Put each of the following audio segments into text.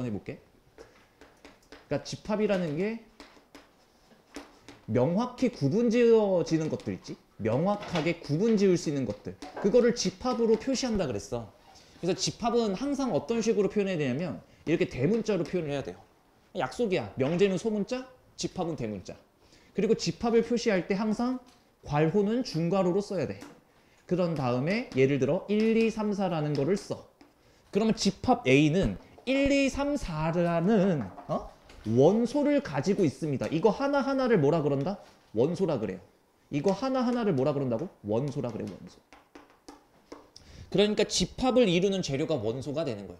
해볼게. 그러니까 집합이라는 게 명확히 구분지어지는 것들 있지? 명확하게 구분지을 수 있는 것들. 그거를 집합으로 표시한다 그랬어. 그래서 집합은 항상 어떤 식으로 표현해야 되냐면 이렇게 대문자로 표현을 해야 돼요. 약속이야. 명제는 소문자, 집합은 대문자. 그리고 집합을 표시할 때 항상 괄호는 중괄호로 써야 돼. 그런 다음에 예를 들어 1, 2, 3, 4라는 거를 써. 그러면 집합 A는 1, 2, 3, 4라는 원소를 가지고 있습니다. 이거 하나하나를 뭐라 그런다? 원소라 그래요. 이거 하나하나를 뭐라 그런다고? 원소라 그래요. 원소. 그러니까 집합을 이루는 재료가 원소가 되는 거예요.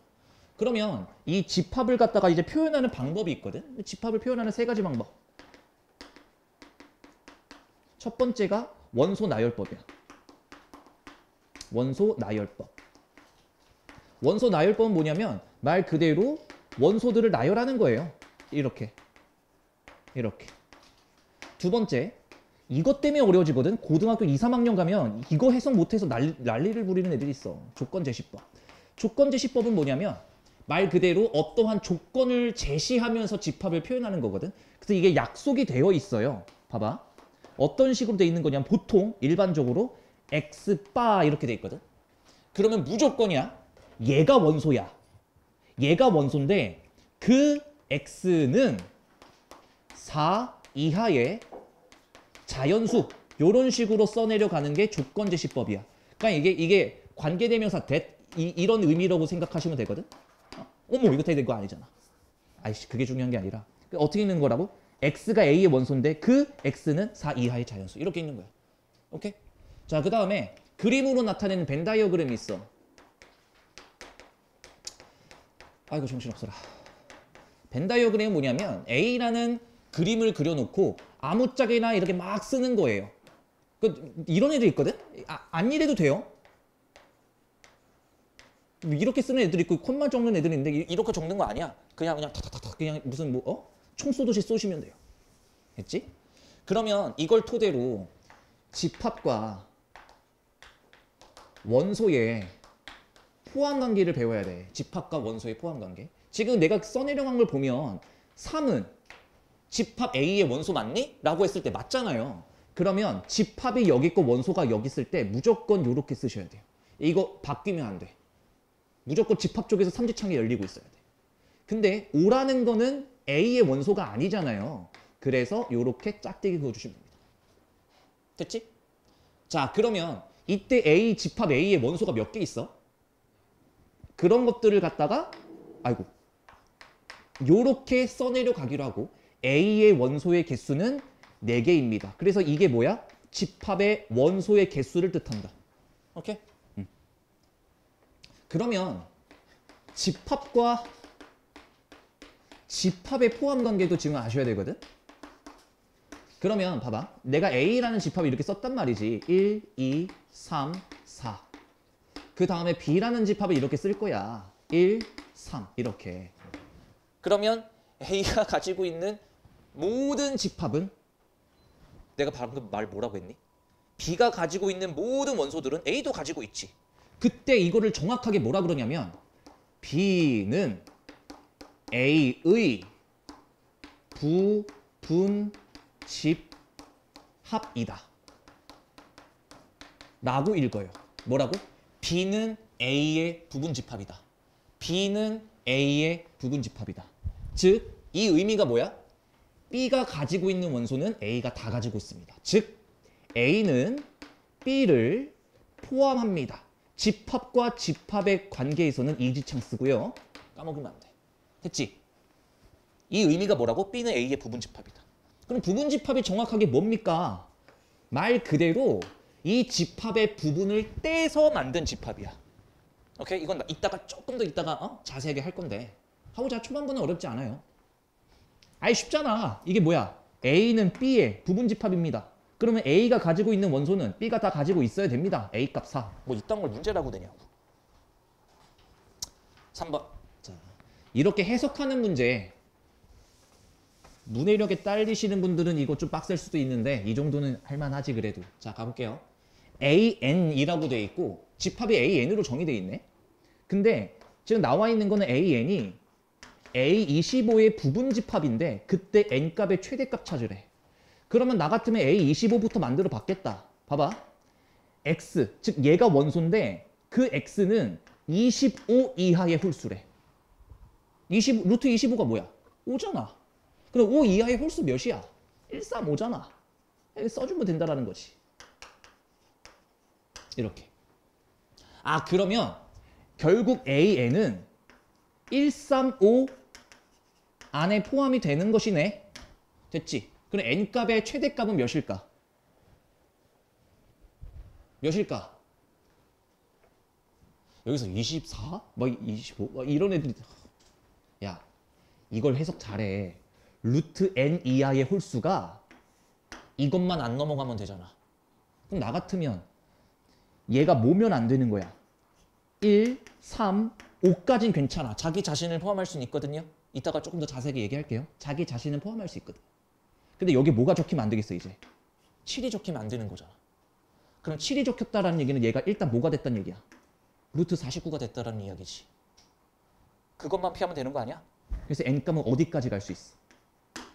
그러면 이 집합을 갖다가 이제 표현하는 방법이 있거든. 집합을 표현하는 세 가지 방법. 첫 번째가 원소 나열법이야. 원소 나열법. 원소 나열법은 뭐냐면 말 그대로 원소들을 나열하는 거예요. 이렇게. 두 번째, 이것 때문에 어려워지거든. 고등학교 2, 3학년 가면 이거 해석 못해서 난리를 부리는 애들이 있어. 조건제시법. 조건제시법은 뭐냐면 말 그대로 어떠한 조건을 제시하면서 집합을 표현하는 거거든. 그래서 이게 약속이 되어 있어요. 봐봐. 어떤 식으로 돼 있는 거냐면 보통 일반적으로 X바 이렇게 돼 있거든. 그러면 무조건이야. 얘가 원소야. 얘가 원소인데 그 X는 4 이하의 자연수 이런 식으로 써내려가는 게 조건제시법이야. 그러니까 이게 관계대명사 that 이런 의미라고 생각하시면 되거든. 어머 이거 다 된 거 아니잖아. 아이씨 그게 중요한 게 아니라 어떻게 있는 거라고? X가 A의 원소인데 그 X는 4 이하의 자연수 이렇게 있는 거야. 오케이? 자, 그 다음에 그림으로 나타내는 벤 다이어그램이 있어. 아이고 정신없어라. 벤 다이어그램은 뭐냐면 A라는 그림을 그려놓고 아무짝에나 이렇게 막 쓰는 거예요. 이런 애들 있거든? 안 이래도 돼요. 이렇게 쓰는 애들 있고 콧만 적는 애들 있는데 이렇게 적는 거 아니야. 그냥 탁탁탁 그냥 무슨 총 쏘듯이 쏘시면 돼요. 됐지? 그러면 이걸 토대로 집합과 원소의 포함관계를 배워야 돼. 집합과 원소의 포함관계. 지금 내가 써내려간 걸 보면 3은 집합 A의 원소 맞니? 라고 했을 때 맞잖아요. 그러면 집합이 여기 있고 원소가 여기 있을 때 무조건 이렇게 쓰셔야 돼요. 이거 바뀌면 안 돼. 무조건 집합 쪽에서 삼지창이 열리고 있어야 돼. 근데 5라는 거는 A의 원소가 아니잖아요. 그래서 이렇게 짝대기 그어주시면 됩니다. 됐지? 자, 그러면 이때 집합 A의 원소가 몇 개 있어? 그런 것들을 갖다가 요렇게 써내려 가기로 하고 A의 원소의 개수는 4개입니다. 그래서 이게 뭐야? 집합의 원소의 개수를 뜻한다. 오케이? 그러면 집합과 집합의 포함관계도 지금 아셔야 되거든? 그러면 봐봐. 내가 A라는 집합을 이렇게 썼단 말이지. 1, 2, 3, 4. 그 다음에 B라는 집합을 이렇게 쓸 거야. 1, 3 이렇게. 그러면 A가 가지고 있는 모든 집합은 내가 방금 말 뭐라고 했니? B가 가지고 있는 모든 원소들은 A도 가지고 있지. 그때 이거를 정확하게 뭐라 그러냐면 B는 A의 부분집합이다. 라고 읽어요. 뭐라고? B는 A의 부분집합이다. B는 A의 부분집합이다. 즉, 이 의미가 뭐야? B가 가지고 있는 원소는 A가 다 가지고 있습니다. 즉, A는 B를 포함합니다. 집합과 집합의 관계에서는 이지창 쓰고요. 까먹으면 안 돼. 됐지? 이 의미가 뭐라고? B는 A의 부분집합이다. 그럼 부분집합이 정확하게 뭡니까? 말 그대로 이 집합의 부분을 떼서 만든 집합이야. 오케이? 이건 이따가 조금 더 이따가 자세하게 할 건데 하고자 초반부는 어렵지 않아요. 아이 쉽잖아. 이게 뭐야? A는 B의 부분집합입니다. 그러면 A가 가지고 있는 원소는 B가 다 가지고 있어야 됩니다. A값 4. 뭐 이딴 걸 문제라고 되냐고. 3번. 자, 이렇게 해석하는 문제 문해력에 딸리시는 분들은 이거 좀 빡셀 수도 있는데 이 정도는 할만하지 그래도. 자, 가볼게요. AN이라고 돼 있고 집합이 AN으로 정의돼 있네. 근데 지금 나와 있는 거는 AN이 A25의 부분집합인데 그때 n값의 최대값 찾으래. 그러면 나 같으면 A25부터 만들어 봤겠다. 봐봐. x, 즉 얘가 원소인데 그 x는 25 이하의 홀수래. 루트 25가 뭐야? 5잖아. 그럼 5 이하의 홀수 몇이야? 135잖아. 써주면 된다라는 거지. 이렇게. 아, 그러면 결국 AN은 135 안에 포함이 되는 것이네. 됐지? 그럼 n값의 최대값은 몇일까? 몇일까? 여기서 24? 뭐 25? 뭐 이런 애들이. 야, 이걸 해석 잘해. 루트 n 이하의 홀수가 이것만 안 넘어가면 되잖아. 그럼 나 같으면 얘가 뭐면 안 되는 거야? 1, 3, 5까진 괜찮아. 자기 자신을 포함할 수는 있거든요. 이따가 조금 더 자세하게 얘기할게요. 자기 자신을 포함할 수 있거든. 근데 여기 뭐가 적히면 안 되겠어 이제? 7이 적히면 안 되는 거잖아. 그럼 7이 적혔다라는 얘기는 얘가 일단 뭐가 됐다는 얘기야? 루트 49가 됐다라는 이야기지. 그것만 피하면 되는 거 아니야? 그래서 n값은 어디까지 갈 수 있어?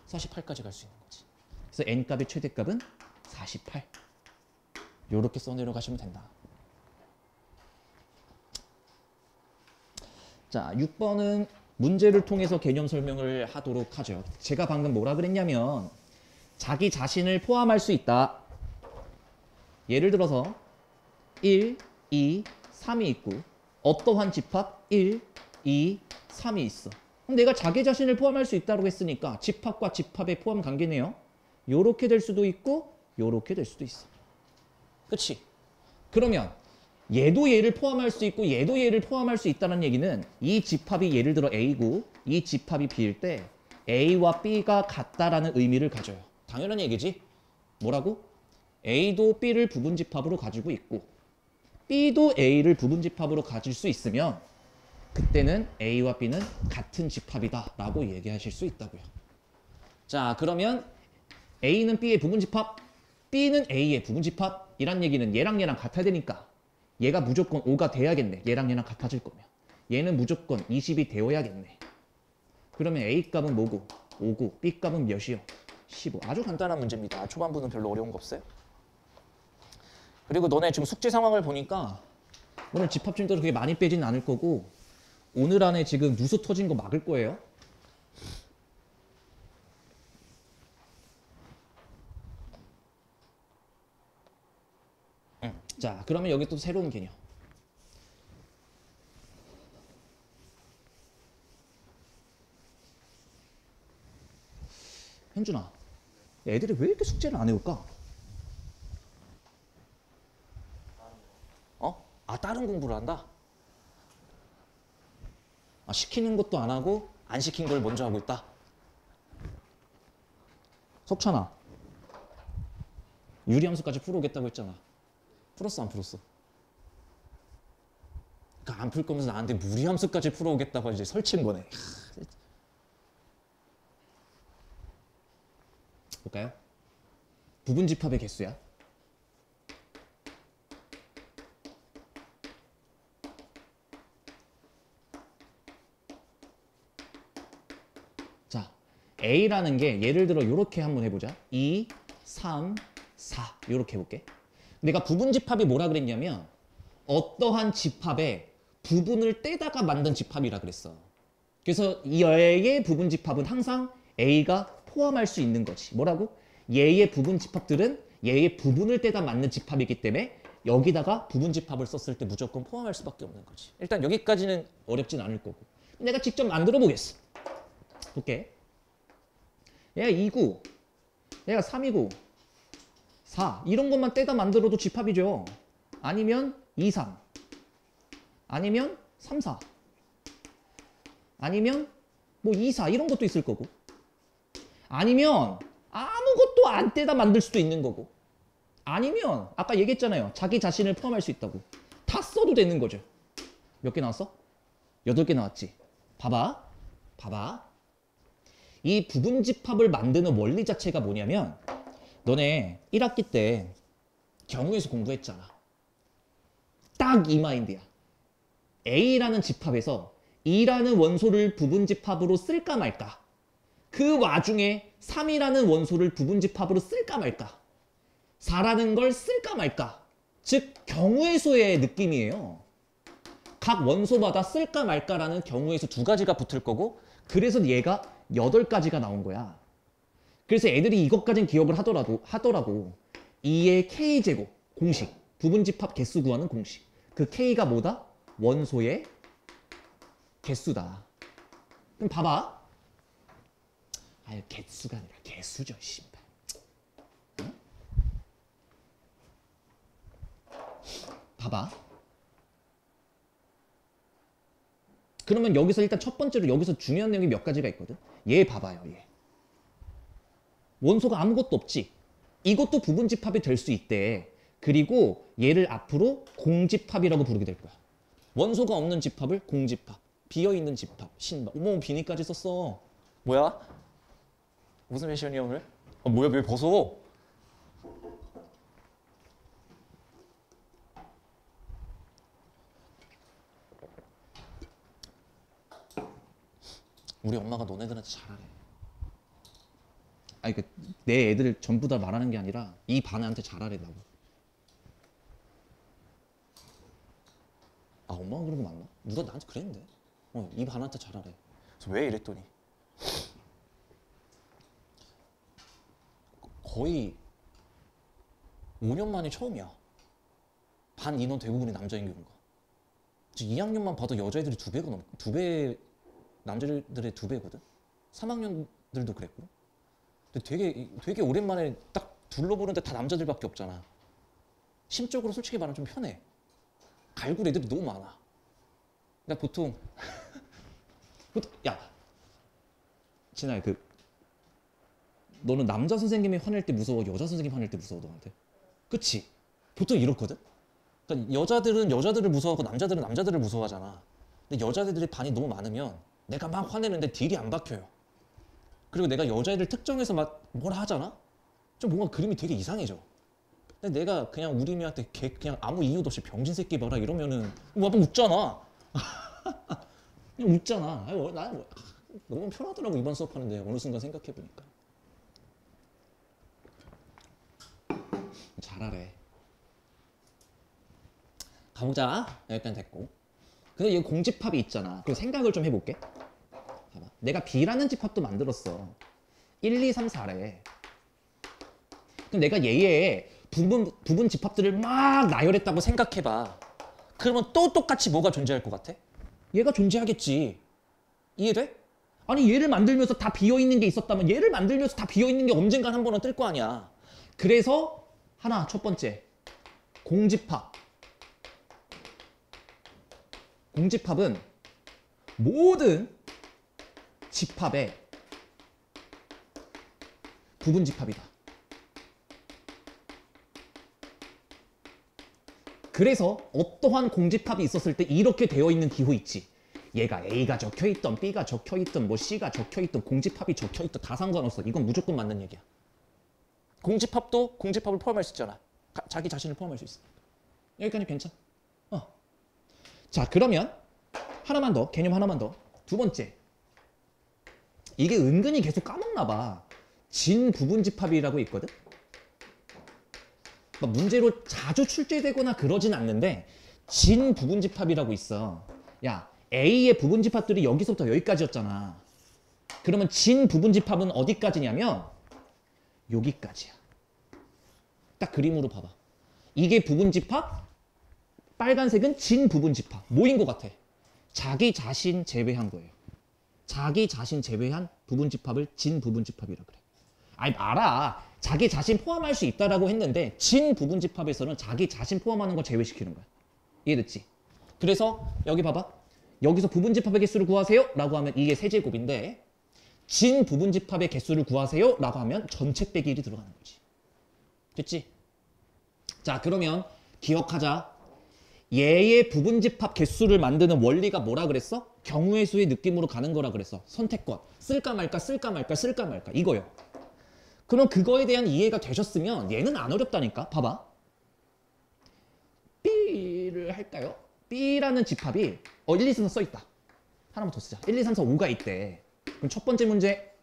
48까지 갈 수 있는 거지. 그래서 n값의 최대값은 48. 요렇게 써내려가시면 된다. 자, 6번은 문제를 통해서 개념 설명을 하도록 하죠. 제가 방금 뭐라 그랬냐면 자기 자신을 포함할 수 있다. 예를 들어서 1, 2, 3이 있고 어떠한 집합 1, 2, 3이 있어. 그럼 내가 자기 자신을 포함할 수 있다고 했으니까 집합과 집합의 포함 관계네요. 요렇게 될 수도 있고 요렇게 될 수도 있어. 그치? 그러면 얘도 얘를 포함할 수 있고 얘도 얘를 포함할 수 있다는 얘기는 이 집합이 예를 들어 A고 이 집합이 B일 때 A와 B가 같다라는 의미를 가져요. 당연한 얘기지. 뭐라고? A도 B를 부분집합으로 가지고 있고 B도 A를 부분집합으로 가질 수 있으면 그때는 A와 B는 같은 집합이다 라고 얘기하실 수 있다고요. 자, 그러면 A는 B의 부분집합, B는 A의 부분집합 이란 얘기는 얘랑 얘랑 같아야 되니까 얘가 무조건 5가 돼야겠네. 얘랑 얘랑 같아질 거면. 얘는 무조건 20이 되어야겠네. 그러면 A 값은 뭐고? 5고 B 값은 몇이요? 15. 아주 간단한 문제입니다. 초반부는 별로 어려운 거 없어요. 그리고 너네 지금 숙제 상황을 보니까 오늘 집합진도도 그렇게 많이 빼진 않을 거고 오늘 안에 지금 누수 터진 거 막을 거예요. 자, 그러면 여기 또 새로운 개념. 현준아, 애들이 왜 이렇게 숙제를 안 해올까? 어? 아, 다른 공부를 한다? 아, 시키는 것도 안 하고 안 시킨 걸 먼저 하고 있다? 석찬아, 유리함수까지 풀어오겠다고 했잖아. 풀었어, 안 풀었어? 그러니까 안 풀 거면서 나한테 무리함수까지 풀어오겠다고 이제 설치는 거네. 볼까요? 부분집합의 개수야. 자, A라는 게 예를 들어 이렇게 한번 해보자. 2, 3, 4 이렇게 해볼게. 내가 부분집합이 뭐라 그랬냐면 어떠한 집합의 부분을 떼다가 만든 집합이라 그랬어. 그래서 얘의 부분집합은 항상 A가 포함할 수 있는 거지. 뭐라고? 얘의 부분집합들은 얘의 부분을 떼다 만든 집합이기 때문에 여기다가 부분집합을 썼을 때 무조건 포함할 수밖에 없는 거지. 일단 여기까지는 어렵진 않을 거고. 내가 직접 만들어 보겠어. 볼게. 얘가 2구, 얘가 3이고 4 이런 것만 떼다 만들어도 집합이죠. 아니면 2, 3 아니면 3, 4 아니면 뭐 2, 4 이런 것도 있을 거고 아니면 아무것도 안 떼다 만들 수도 있는 거고 아니면 아까 얘기했잖아요. 자기 자신을 포함할 수 있다고. 다 써도 되는 거죠. 몇 개 나왔어? 8개 나왔지. 봐봐. 이 부분집합을 만드는 원리 자체가 뭐냐면 너네 1학기 때 경우에서 공부했잖아. 딱 이 마인드야. A라는 집합에서 2라는 원소를 부분집합으로 쓸까 말까. 그 와중에 3이라는 원소를 부분집합으로 쓸까 말까. 4라는 걸 쓸까 말까. 즉 경우의 수의 느낌이에요. 각 원소마다 쓸까 말까라는 경우의 수 두 가지가 붙을 거고 그래서 얘가 8가지가 나온 거야. 그래서 애들이 이것까진 기억을 하더라고. 2의 K제곱 공식. 부분집합 개수 구하는 공식. 그 K가 뭐다? 원소의 개수다. 그럼 봐봐. 아유 개수가 아니라 개수죠. 씨발. 응? 봐봐. 그러면 여기서 일단 첫 번째로 여기서 중요한 내용이 몇 가지가 있거든. 얘 봐봐요. 얘. 원소가 아무것도 없지. 이것도 부분집합이 될 수 있대. 그리고 얘를 앞으로 공집합이라고 부르게 될 거야. 원소가 없는 집합을 공집합. 비어있는 집합. 신박. 어머 비니까지 썼어. 뭐야? 무슨 미션이야 오늘? 아, 뭐야 왜 벗어? 우리 엄마가 너네들한테 잘하래. 아니 내 애들 전부 다 말하는 게 아니라 이 반한테 잘하래라고. 아 엄마가 그런 거 맞나? 누가 나한테 그랬는데? 이 반한테 잘하래. 그래서 왜 이랬더니 거의 5년 만에 처음이야. 반 인원 대부분이 남자인 경우가. 2학년만 봐도 여자애들이 2배 남자들의 2배거든. 3학년들도 그랬고. 근데 되게 오랜만에 딱 둘러보는데 다 남자들밖에 없잖아. 심적으로 솔직히 말하면 좀 편해. 갈굴 애들이 너무 많아. 그러니까 보통 야 진아야 너는 남자 선생님이 화낼 때 무서워, 여자 선생님 화낼 때 무서워 너한테? 그치? 보통 이렇거든? 그러니까 여자들은 여자들을 무서워하고 남자들은 남자들을 무서워하잖아. 근데 여자애들이 반이 너무 많으면 내가 막 화내는데 딜이 안 박혀요. 그리고 내가 여자애들 특정해서 막 뭐라 하잖아? 좀 뭔가 그림이 되게 이상해져. 근데 내가 그냥 우리 미한테 그냥 아무 이유도 없이 병신 새끼 봐라 이러면은 뭐 한번 웃잖아. 그냥 웃잖아. 나는 너무 편하더라고 이번 수업하는데 어느 순간 생각해보니까. 잘하래. 가보자. 여기까지 됐고. 근데 이 공집합이 있잖아. 그럼 생각을 좀 해볼게. 봐봐. 내가 B라는 집합도 만들었어. 1, 2, 3, 4래. 그럼 내가 얘의 부분 집합들을 막 나열했다고 생각해봐. 그러면 또 똑같이 뭐가 존재할 것 같아? 얘가 존재하겠지. 이해돼? 아니 얘를 만들면서 다 비어있는 게 있었다면 얘를 만들면서 다 비어있는 게 언젠간 한 번은 뜰 거 아니야. 그래서 하나 첫 번째 공집합. 공집합은 모든 집합의 부분집합이다. 그래서 어떠한 공집합이 있었을 때 이렇게 되어 있는 기호 있지. 얘가 A가 적혀있던 B가 적혀있던 뭐 C가 적혀있던 공집합이 적혀있던 다 상관없어. 이건 무조건 맞는 얘기야. 공집합도 공집합을 포함할 수 있잖아. 자기 자신을 포함할 수 있어. 여기까지 괜찮아. 자 그러면 하나만 더. 개념 하나만 더. 두 번째. 이게 은근히 계속 까먹나 봐. 진부분집합이라고 있거든. 문제로 자주 출제되거나 그러진 않는데 진부분집합이라고 있어. 야 A의 부분집합들이 여기서부터 여기까지였잖아. 그러면 진부분집합은 어디까지냐면 여기까지야. 딱 그림으로 봐봐. 이게 부분집합, 빨간색은 진부분집합. 뭐인 것 같아? 자기 자신 제외한 거예요. 자기 자신 제외한 부분집합을 진부분집합이라 그래. 아니 알아. 자기 자신 포함할 수 있다라고 했는데 진부분집합에서는 자기 자신 포함하는 거 제외시키는 거야. 이해됐지? 그래서 여기 봐봐. 여기서 부분집합의 개수를 구하세요 라고 하면 이게 세제곱인데 진부분집합의 개수를 구하세요 라고 하면 전체 빼기 1이 들어가는 거지. 됐지? 자 그러면 기억하자. 얘의 부분집합 개수를 만드는 원리가 뭐라 그랬어? 경우의 수의 느낌으로 가는 거라 그랬어. 선택권. 쓸까 말까 쓸까 말까 쓸까 말까 이거요. 그럼 그거에 대한 이해가 되셨으면 얘는 안 어렵다니까. 봐봐. B를 할까요? B라는 집합이 1, 2, 3 써있다. 하나만 더 쓰자. 1, 2, 3, 4, 5가 있대. 그럼 첫 번째 문제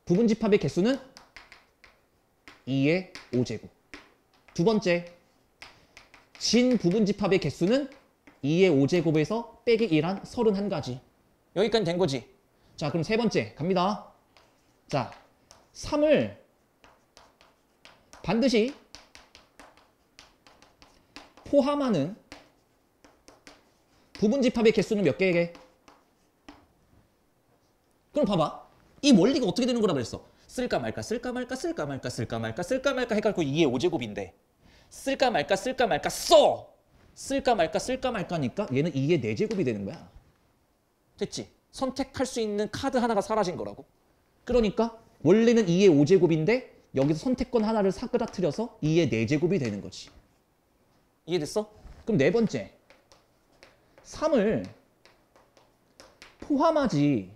부분집합의 개수는 2의 5제곱. 두 번째 진 부분집합의 개수는 2의 5제곱에서 빼기 1한 31가지. 여기까지 된 거지. 자, 그럼 세 번째 갑니다. 자, 3을 반드시 포함하는 부분집합의 개수는 몇 개게? 그럼 봐봐. 이 원리가 어떻게 되는 거라 그랬어? 쓸까 말까 쓸까 말까 쓸까 말까 쓸까 말까 쓸까 말까 해가지고 2의 5제곱인데 쓸까 말까 쓸까 말까 써! 쓸까 말까 쓸까 말까니까 얘는 2의 4제곱이 되는 거야. 됐지? 선택할 수 있는 카드 하나가 사라진 거라고. 그러니까 원래는 2의 5제곱인데 여기서 선택권 하나를 사그라뜨려서 2의 4제곱이 되는 거지. 이해됐어? 그럼 네 번째 3을 포함하지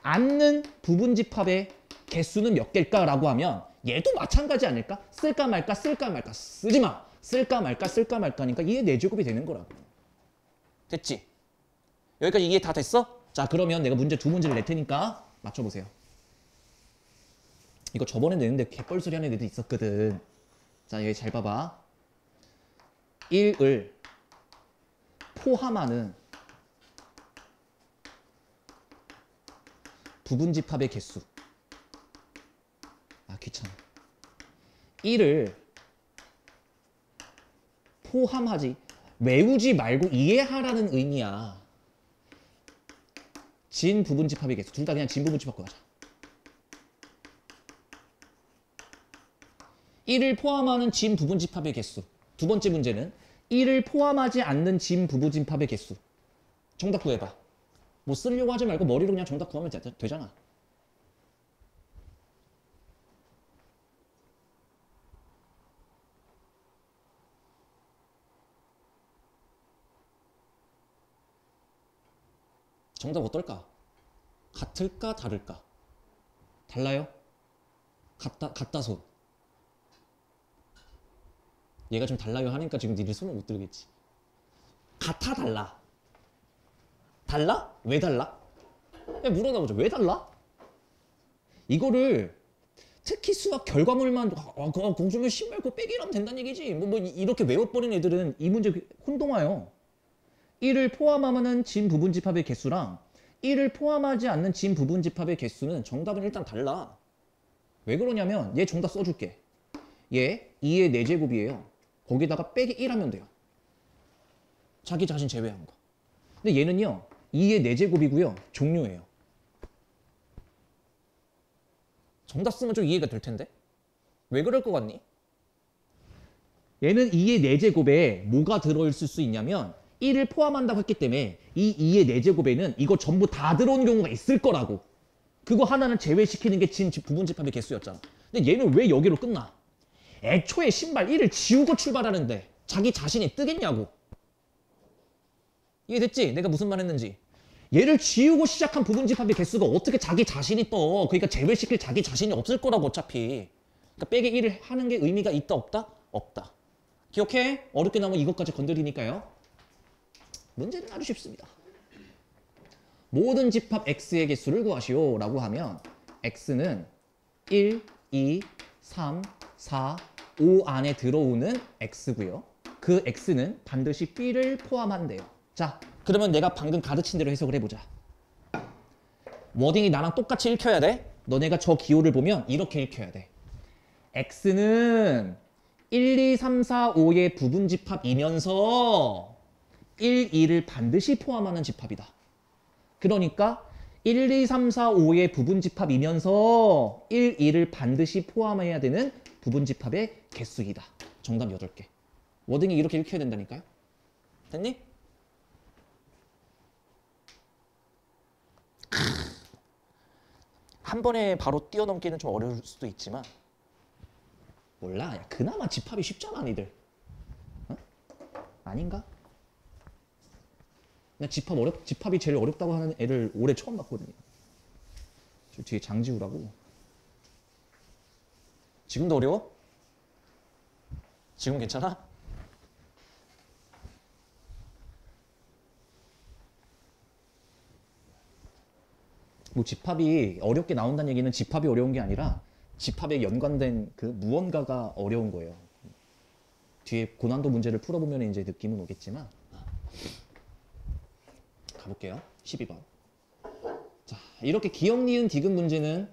않는 부분집합의 개수는 몇 개일까라고 하면 얘도 마찬가지 아닐까? 쓸까 말까 쓸까 말까 쓰지 마. 쓸까 말까 쓸까 말까니까 2의 4제곱이 되는 거라고. 됐지? 여기까지 이해 다 됐어? 자, 그러면 내가 문제 두 문제를 낼 테니까 맞춰보세요. 이거 저번에 냈는데 개뻘소리 하는 애들도 있었거든. 자, 여기 잘 봐봐. 1을 포함하는 부분집합의 개수. 아, 귀찮아. 1을 포함하지 외우지 말고 이해하라는 의미야. 진 부분집합의 개수. 둘 다 그냥 진 부분집합 구하자. 1을 포함하는 진 부분집합의 개수. 두 번째 문제는 1을 포함하지 않는 진 부분집합의 개수. 정답 구해봐. 뭐 쓰려고 하지 말고 머리로 그냥 정답 구하면 되잖아. 정답 어떨까? 같을까 다를까? 달라요? 같다 손. 얘가 좀 달라요 하니까 지금 니들 손을 못 들겠지. 같아 달라? 달라? 왜 달라? 야, 물어나보자. 왜 달라? 이거를 특히 수학 결과물만 공주면 신발 그 빼기라면 된다는 얘기지. 뭐 이렇게 외워버린 애들은 이 문제 혼동와요. 1을 포함하는 진 부분집합의 개수랑 1을 포함하지 않는 진 부분집합의 개수는 정답은 일단 달라. 왜 그러냐면 얘 정답 써줄게. 얘 2의 4제곱이에요. 거기다가 빼기 1 하면 돼요. 자기 자신 제외한 거. 근데 얘는요 2의 4제곱이고요. 종료예요. 정답 쓰면 좀 이해가 될 텐데? 왜 그럴 것 같니? 얘는 2의 4제곱에 뭐가 들어있을 수 있냐면 1을 포함한다고 했기 때문에 이 2의 4제곱에는 이거 전부 다 들어온 경우가 있을 거라고. 그거 하나는 제외시키는 게 진 부분집합의 개수였잖아. 근데 얘는 왜 여기로 끝나? 애초에 신발 1을 지우고 출발하는데 자기 자신이 뜨겠냐고. 이해됐지? 내가 무슨 말 했는지. 얘를 지우고 시작한 부분집합의 개수가 어떻게 자기 자신이 떠. 그러니까 제외시킬 자기 자신이 없을 거라고 어차피. 그러니까 빼기 1을 하는 게 의미가 있다 없다? 없다. 기억해? 어렵게 나오면 이것까지 건드리니까요. 문제는 아주 쉽습니다. 모든 집합 x의 개수를 구하시오 라고 하면 x는 1, 2, 3, 4, 5 안에 들어오는 x고요. 그 x는 반드시 b를 포함한대요. 자, 그러면 내가 방금 가르친 대로 해석을 해보자. 워딩이 나랑 똑같이 읽혀야 돼. 너네가 저 기호를 보면 이렇게 읽혀야 돼. x는 1, 2, 3, 4, 5의 부분집합이면서 1, 2를 반드시 포함하는 집합이다. 그러니까 1, 2, 3, 4, 5의 부분집합이면서 1, 2를 반드시 포함해야 되는 부분집합의 개수이다. 정답 8개. 워딩이 이렇게 읽혀야 된다니까요. 됐니? 한 번에 바로 뛰어넘기는 좀 어려울 수도 있지만 몰라. 야, 그나마 집합이 쉽잖아 니들. 어? 아닌가? 나 집합이 제일 어렵다고 하는 애를 올해 처음 봤거든요. 저 뒤에 장지우라고. 지금도 어려워? 지금 괜찮아? 뭐 집합이 어렵게 나온다는 얘기는 집합이 어려운 게 아니라 집합에 연관된 그 무언가가 어려운 거예요. 뒤에 고난도 문제를 풀어보면 이제 느낌은 오겠지만 가볼게요. 12번. 자, 이렇게 기역, 니은, 디귿 문제는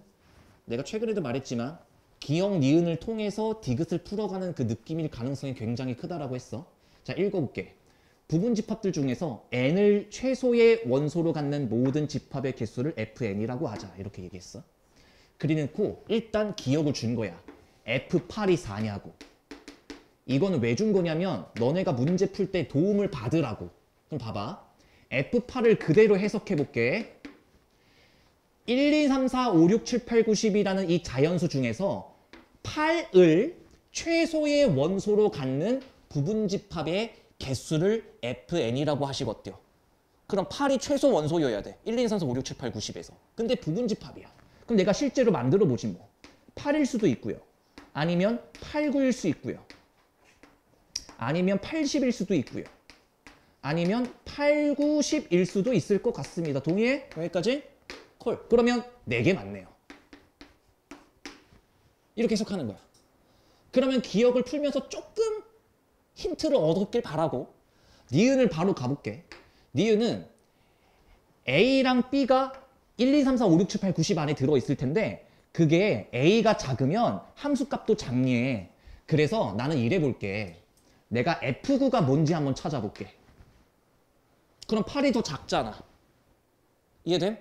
내가 최근에도 말했지만 기역, 니은을 통해서 디귿을 풀어가는 그 느낌일 가능성이 굉장히 크다라고 했어. 자, 읽어볼게. 부분 집합들 중에서 n을 최소의 원소로 갖는 모든 집합의 개수를 fn이라고 하자. 이렇게 얘기했어. 그래놓고 일단 기억을 준 거야. F8이 4냐고. 이거는 왜 준 거냐면 너네가 문제 풀 때 도움을 받으라고. 그럼 봐봐. F8을 그대로 해석해 볼게. 1, 2, 3, 4, 5, 6, 7, 8, 9, 10이라는 이 자연수 중에서 8을 최소의 원소로 갖는 부분집합의 개수를 fn이라고 하시겠대요. 그럼 8이 최소 원소여야 돼. 1, 2, 3, 4, 5, 6, 7, 8, 9, 10에서. 근데 부분집합이야. 그럼 내가 실제로 만들어 보지 뭐. 8일 수도 있고요. 아니면 8, 9일 수 있고요. 아니면 80일 수도 있고요. 아니면 8, 9, 10일 수도 있을 것 같습니다. 동의해? 여기까지? 콜. 그러면 4개 맞네요. 이렇게 해석하는 거야. 그러면 기억을 풀면서 조금 힌트를 얻었길 바라고 니은을 바로 가볼게. 니은은 A랑 B가 1, 2, 3, 4, 5, 6, 7, 8, 9, 10 안에 들어있을 텐데 그게 A가 작으면 함수값도 작네. 그래서 나는 이래 볼게. 내가 F9가 뭔지 한번 찾아볼게. 그럼 8이 더 작잖아. 이해됨?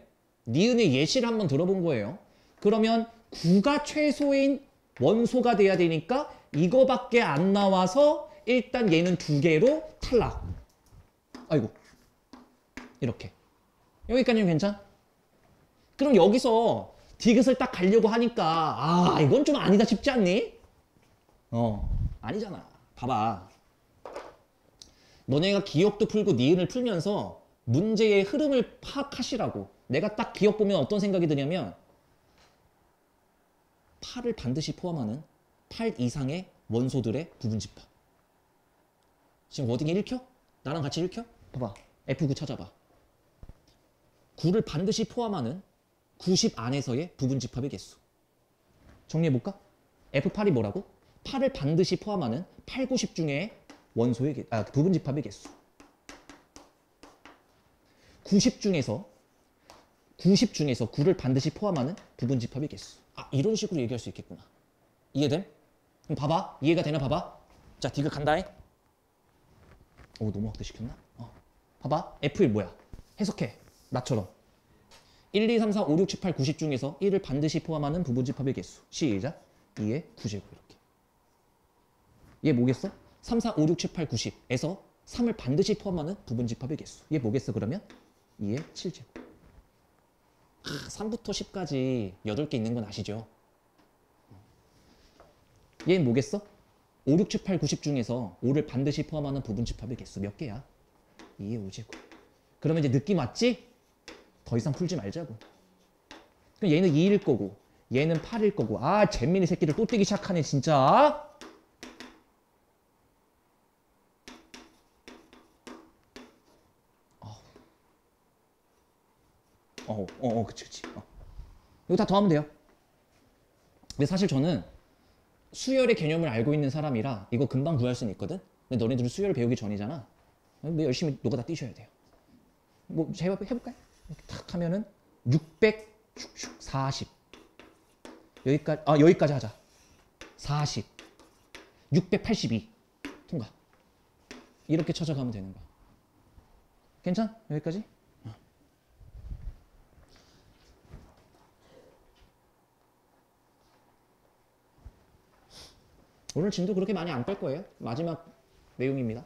니은의 예시를 한번 들어본 거예요. 그러면 9가 최소인 원소가 돼야 되니까 이거밖에 안 나와서 일단 얘는 2개로 탈락. 아이고. 이렇게. 여기까지는 괜찮아? 그럼 여기서 디귿을 딱 가려고 하니까 이건 좀 아니다 싶지 않니? 아니잖아. 봐봐. 너네가 기억도 풀고 니은을 풀면서 문제의 흐름을 파악하시라고. 내가 딱 기억 보면 어떤 생각이 드냐면 8을 반드시 포함하는 8 이상의 원소들의 부분집합. 지금 워딩이 읽혀? 나랑 같이 읽혀? 봐봐. F9 찾아봐. 9를 반드시 포함하는 90 안에서의 부분집합의 개수. 정리해볼까? F8이 뭐라고? 8을 반드시 포함하는 8, 90 중에 원소의 부분집합의 개수. 90 중에서 9를 반드시 포함하는 부분집합의 개수. 이런 식으로 얘기할 수 있겠구나. 이해됨? 그럼 봐봐. 이해가 되나 봐봐. 자, 디귿 간다잉. 너무 확대시켰나? 봐봐. F1 뭐야? 해석해. 나처럼. 1, 2, 3, 4, 5, 6, 7, 8, 90 중에서 1을 반드시 포함하는 부분집합의 개수. 시작. 2의 9제곱 이렇게. 얘 뭐겠어? 3, 4, 5, 6, 7, 8, 90에서 3을 반드시 포함하는 부분집합의 개수. 얘 뭐겠어 그러면? 2의 7제곱. 3부터 10까지 8개 있는 건 아시죠? 얘는 뭐겠어? 5, 6, 7, 8, 90 중에서 5를 반드시 포함하는 부분집합의 개수 몇 개야? 2의 5제곱. 그러면 이제 느낌 왔지? 더 이상 풀지 말자고. 그럼 얘는 2일 거고 얘는 8일 거고. 잼민이 새끼들 또 뛰기 시작하네 진짜. 그치. 이거 다 더하면 돼요. 근데 사실 저는 수열의 개념을 알고 있는 사람이라 이거 금방 구할 수는 있거든. 근데 너네들은 수열을 배우기 전이잖아. 열심히 노가다 뛰셔야 돼요. 뭐 해볼까요? 이렇게 탁 하면은 640 여기까지 하자. 40 682 통과. 이렇게 찾아가면 되는 거야. 괜찮? 여기까지? 오늘 진도 그렇게 많이 안 뺄 거예요. 마지막 내용입니다.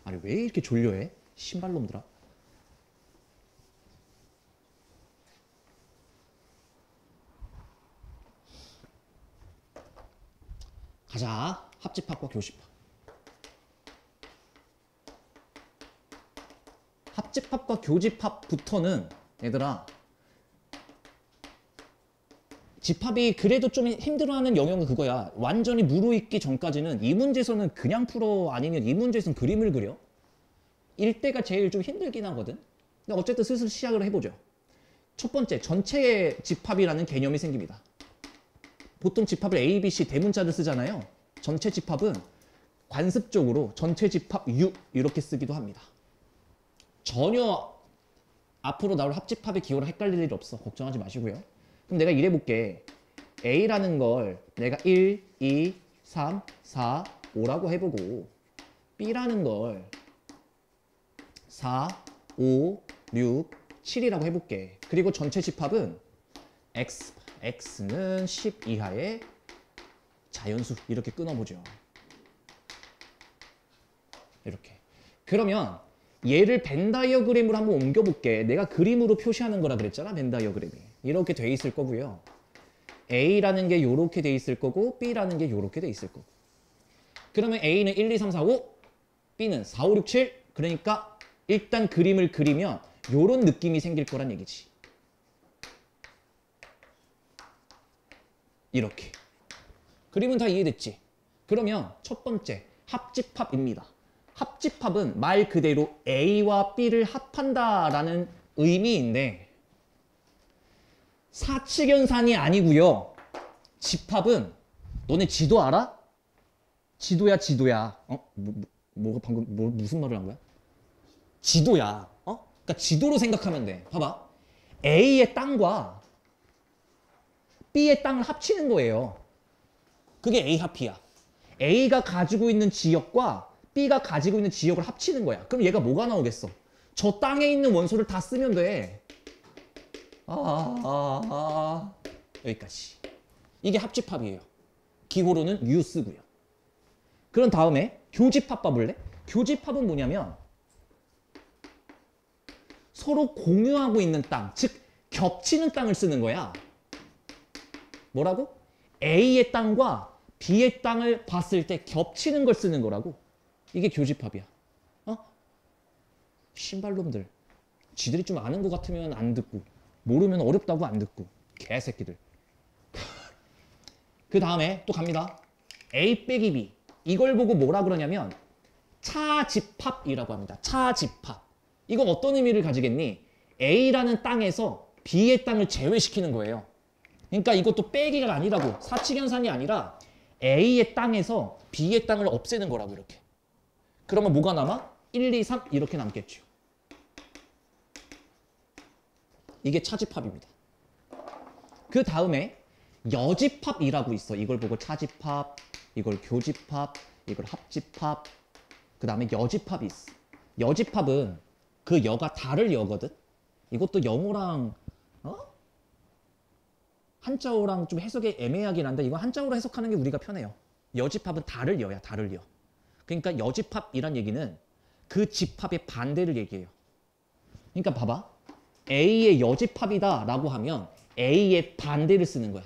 아니 왜 이렇게 졸려해? 신발놈들아. 가자. 합집합과 교집합. 합집합과 교집합부터는 얘들아 집합이 그래도 좀 힘들어하는 영역은 그거야. 완전히 무르익기 전까지는 이 문제에서는 그냥 풀어 아니면 이 문제에서는 그림을 그려. 일대가 제일 좀 힘들긴 하거든. 근데 어쨌든 슬슬 시작을 해보죠. 첫 번째, 전체 집합이라는 개념이 생깁니다. 보통 집합을 A, B, C 대문자를 쓰잖아요. 전체 집합은 관습적으로 전체 집합 U 이렇게 쓰기도 합니다. 전혀 앞으로 나올 합집합의 기호랑 헷갈릴 일 없어. 걱정하지 마시고요. 그럼 내가 이래볼게. A라는 걸 내가 1, 2, 3, 4, 5라고 해보고 B라는 걸 4, 5, 6, 7이라고 해볼게. 그리고 전체 집합은 X는 10 이하의 자연수 이렇게 끊어보죠. 이렇게. 그러면 얘를 벤 다이어그램으로 한번 옮겨볼게. 내가 그림으로 표시하는 거라 그랬잖아. 벤 다이어그램이. 이렇게 돼 있을 거고요. A라는 게 이렇게 돼 있을 거고 B라는 게 이렇게 돼 있을 거고. 그러면 A는 1, 2, 3, 4, 5, B는 4, 5, 6, 7. 그러니까 일단 그림을 그리면 요런 느낌이 생길 거란 얘기지. 이렇게. 그림은 다 이해됐지? 그러면 첫 번째 합집합입니다. 합집합은 말 그대로 A와 B를 합한다라는 의미인데 사칙연산이 아니고요. 집합은 너네 지도 알아? 지도야 지도야. 뭐가 방금 무슨 말을 한 거야? 지도야. 그러니까 지도로 생각하면 돼. 봐봐. A의 땅과 B의 땅을 합치는 거예요. 그게 A 합이야. A가 가지고 있는 지역과 B가 가지고 있는 지역을 합치는 거야. 그럼 얘가 뭐가 나오겠어? 저 땅에 있는 원소를 다 쓰면 돼. 여기까지. 이게 합집합이에요. 기호로는 U 쓰고요. 그런 다음에 교집합 봐볼래? 교집합은 뭐냐면 서로 공유하고 있는 땅, 즉 겹치는 땅을 쓰는 거야. 뭐라고? A의 땅과 B의 땅을 봤을 때 겹치는 걸 쓰는 거라고. 이게 교집합이야. 신발놈들. 지들이 좀 아는 것 같으면 안 듣고 모르면 어렵다고 안 듣고 개새끼들. 그 다음에 또 갑니다. A 빼기 B. 이걸 보고 뭐라 그러냐면 차집합이라고 합니다. 차집합. 이건 어떤 의미를 가지겠니? A라는 땅에서 B의 땅을 제외시키는 거예요. 그러니까 이것도 빼기가 아니라고. 사칙연산이 아니라 A의 땅에서 B의 땅을 없애는 거라고 이렇게. 그러면 뭐가 남아? 1, 2, 3 이렇게 남겠죠. 이게 차집합입니다. 그 다음에 여집합이라고 있어. 이걸 보고 차집합, 이걸 교집합, 이걸 합집합, 그 다음에 여집합이 있어. 여집합은 그 여가 달을 여거든. 이것도 영어랑 한자어랑 좀 해석이 애매하긴 한데 이건 한자어로 해석하는 게 우리가 편해요. 여집합은 달을 여야, 달을 여. 그러니까 여집합이란 얘기는 그 집합의 반대를 얘기해요. 그러니까 봐봐. A의 여집합이다 라고 하면 A의 반대를 쓰는 거야.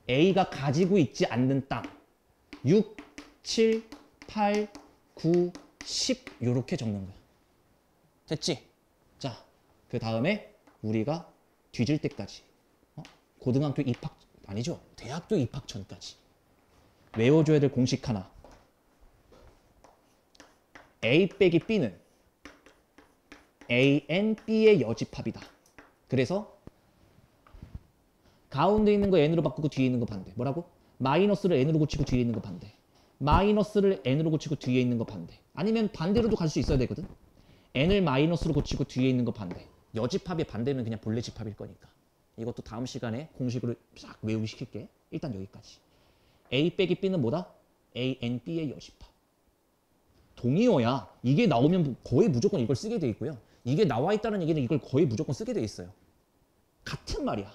A가 가지고 있지 않는 땅. 6, 7, 8, 9, 10 이렇게 적는 거야. 됐지? 자, 그 다음에 우리가 뒤질 때까지 고등학교 입학, 아니죠. 대학교 입학 전까지 외워줘야 될 공식 하나. A 빼기 B는 A, N, B의 여집합이다. 그래서 가운데 있는 거 N으로 바꾸고 뒤에 있는 거 반대. 뭐라고? 마이너스를 N으로 고치고 뒤에 있는 거 반대. 마이너스를 N으로 고치고 뒤에 있는 거 반대. 아니면 반대로도 갈 수 있어야 되거든. N을 마이너스로 고치고 뒤에 있는 거 반대. 여집합의 반대는 그냥 본래 집합일 거니까. 이것도 다음 시간에 공식으로 싹 외우기 시킬게. 일단 여기까지. A 빼기 B는 뭐다? A, N, B의 여집합. 동의어야. 이게 나오면 거의 무조건 이걸 쓰게 돼 있고요. 이게 나와 있다는 얘기는 이걸 거의 무조건 쓰게 돼 있어요. 같은 말이야.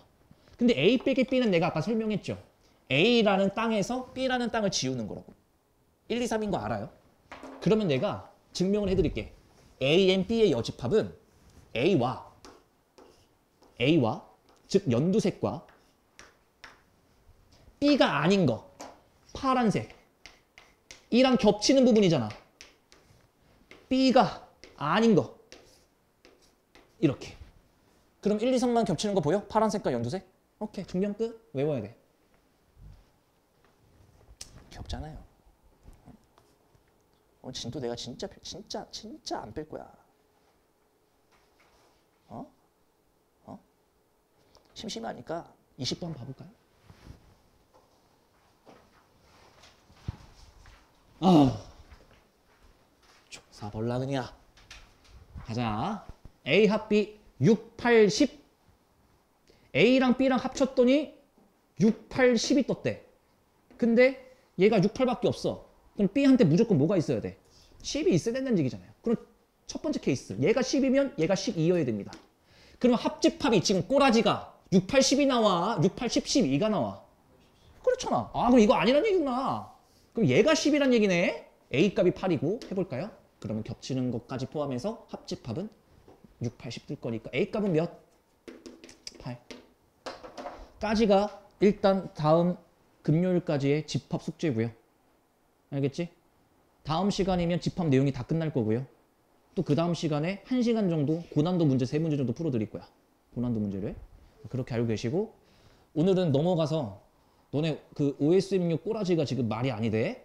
근데 A 빼기 B는 내가 아까 설명했죠. A라는 땅에서 B라는 땅을 지우는 거라고. 1, 2, 3인 거 알아요? 그러면 내가 증명을 해드릴게. A, N, B의 여집합은 A와 즉 연두색과 B가 아닌 거 파란색 이랑 겹치는 부분이잖아. B가 아닌 거 이렇게. 그럼 1, 2, 3만 겹치는 거 보여? 파란색과 연두색? 오케이. 중령 끝. 외워야 돼. 귀엽잖아요. 진도 내가 진짜 안 뺄 거야. 어? 심심하니까 20번 한번 봐볼까요? 사벌라 그냥. 가자. A 합 B 6, 8, 10. A랑 B랑 합쳤더니 6, 8, 10이 떴대. 근데 얘가 6, 8밖에 없어. 그럼 B한테 무조건 뭐가 있어야 돼? 10이 있어야 된다는 얘기잖아요. 그럼 첫 번째 케이스. 얘가 10이면 얘가 12여야 됩니다. 그러면 합집합이 지금 꼬라지가 6, 8, 10이 나와. 6, 8, 10, 12가 나와. 그렇잖아. 아, 그럼 이거 아니란 얘기구나. 그럼 얘가 10이란 얘기네. A 값이 8이고 해볼까요? 그러면 겹치는 것까지 포함해서 합집합은 6, 8, 10 뜰 거니까 A 값은 몇? 8. 까지가 일단 다음 금요일까지의 집합 숙제고요. 알겠지? 다음 시간이면 집합 내용이 다 끝날 거고요. 또 그 다음 시간에 1시간 정도 고난도 문제 3문제 정도 풀어드릴 거야. 고난도 문제를. 그렇게 알고 계시고 오늘은 넘어가서 너네 그 OSM6 꼬라지가 지금 말이 아니대.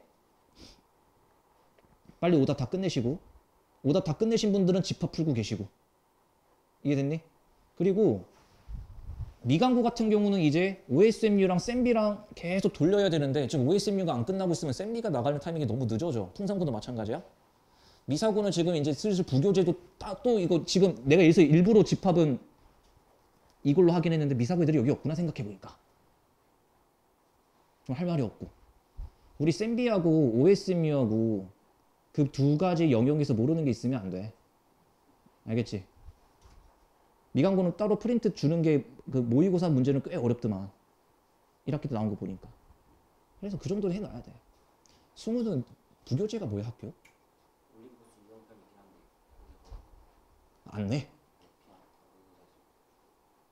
빨리 오답 다 끝내시고 오답 다 끝내신 분들은 집합 풀고 계시고 이해됐니? 그리고 미강구 같은 경우는 이제 OSMU랑 쌤비랑 계속 돌려야 되는데 지금 OSMU가 안 끝나고 있으면 쌤비가 나가는 타이밍이 너무 늦어져. 풍산구도 마찬가지야. 미사구는 지금 이제 슬슬 부교재도 또 이거 지금 내가 여기서 일부러 집합은 이걸로 하긴 했는데 미사구 애들이 여기 없구나 생각해보니까 좀 할 말이 없고 우리 쌤비하고 OSMU하고 그 두 가지 영역에서 모르는 게 있으면 안 돼. 알겠지? 미강구는 따로 프린트 주는 게 그 모의고사 문제는 꽤 어렵더만. 1학기 때 나온 거 보니까. 그래서 그 정도는 해놔야 돼. 승우는 부교재가 뭐야 학교? 안 내.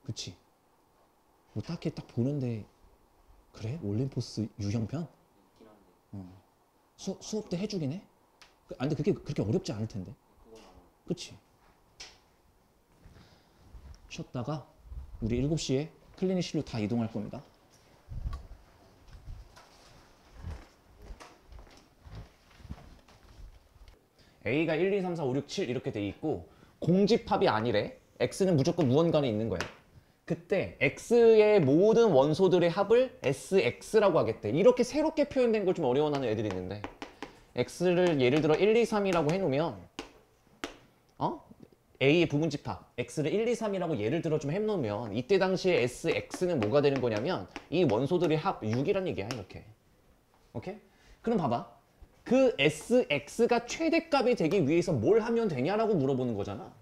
그치. 뭐 딱히 딱 보는데 그래? 올림포스 유형편? 수업 때 해주긴 해? 아 근데 그게 그렇게 어렵지 않을 텐데. 그치. 쉬었다가 우리 7시에 클리니실로 다 이동할 겁니다. A가 1, 2, 3, 4, 5, 6, 7 이렇게 돼 있고 공집합이 아니래. X는 무조건 무언간에 있는 거야. 그때 X의 모든 원소들의 합을 SX라고 하겠대. 이렇게 새롭게 표현된 걸 좀 어려워하는 애들이 있는데 X를 예를 들어 1, 2, 3이라고 해놓으면 A의 부분집합 X를 1, 2, 3이라고 예를 들어 좀 해놓으면 이때 당시에 SX는 뭐가 되는 거냐면 이 원소들의 합 6이란 얘기야. 이렇게. 오케이? 그럼 봐봐. 그 SX가 최대값이 되기 위해서 뭘 하면 되냐라고 물어보는 거잖아.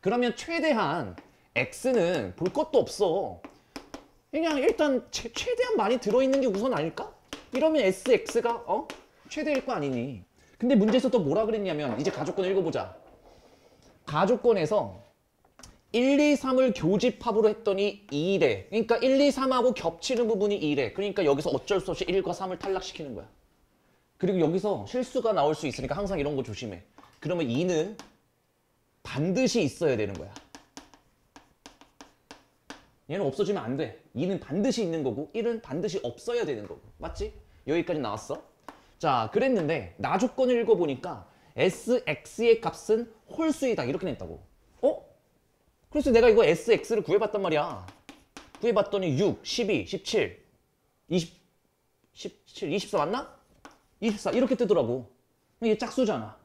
그러면 최대한 X는 볼 것도 없어. 그냥 일단 최대한 많이 들어있는 게 우선 아닐까? 이러면 SX가 최대일 거 아니니. 근데 문제에서 또 뭐라 그랬냐면 이제 가족권 읽어보자. 가족권에서 1, 2, 3을 교집합으로 했더니 2래. 그러니까 1, 2, 3하고 겹치는 부분이 2래. 그러니까 여기서 어쩔 수 없이 1과 3을 탈락시키는 거야. 그리고 여기서 실수가 나올 수 있으니까 항상 이런 거 조심해. 그러면 2는 반드시 있어야 되는 거야. 얘는 없어지면 안 돼. 2는 반드시 있는 거고 1은 반드시 없어야 되는 거고. 맞지? 여기까지 나왔어? 자, 그랬는데 나 조건을 읽어보니까 SX의 값은 홀수이다 이렇게 냈다고. 그래서 내가 이거 SX를 구해봤단 말이야. 구해봤더니 6, 12, 17, 20, 17, 24 맞나? 24 이렇게 뜨더라고. 이게 짝수잖아.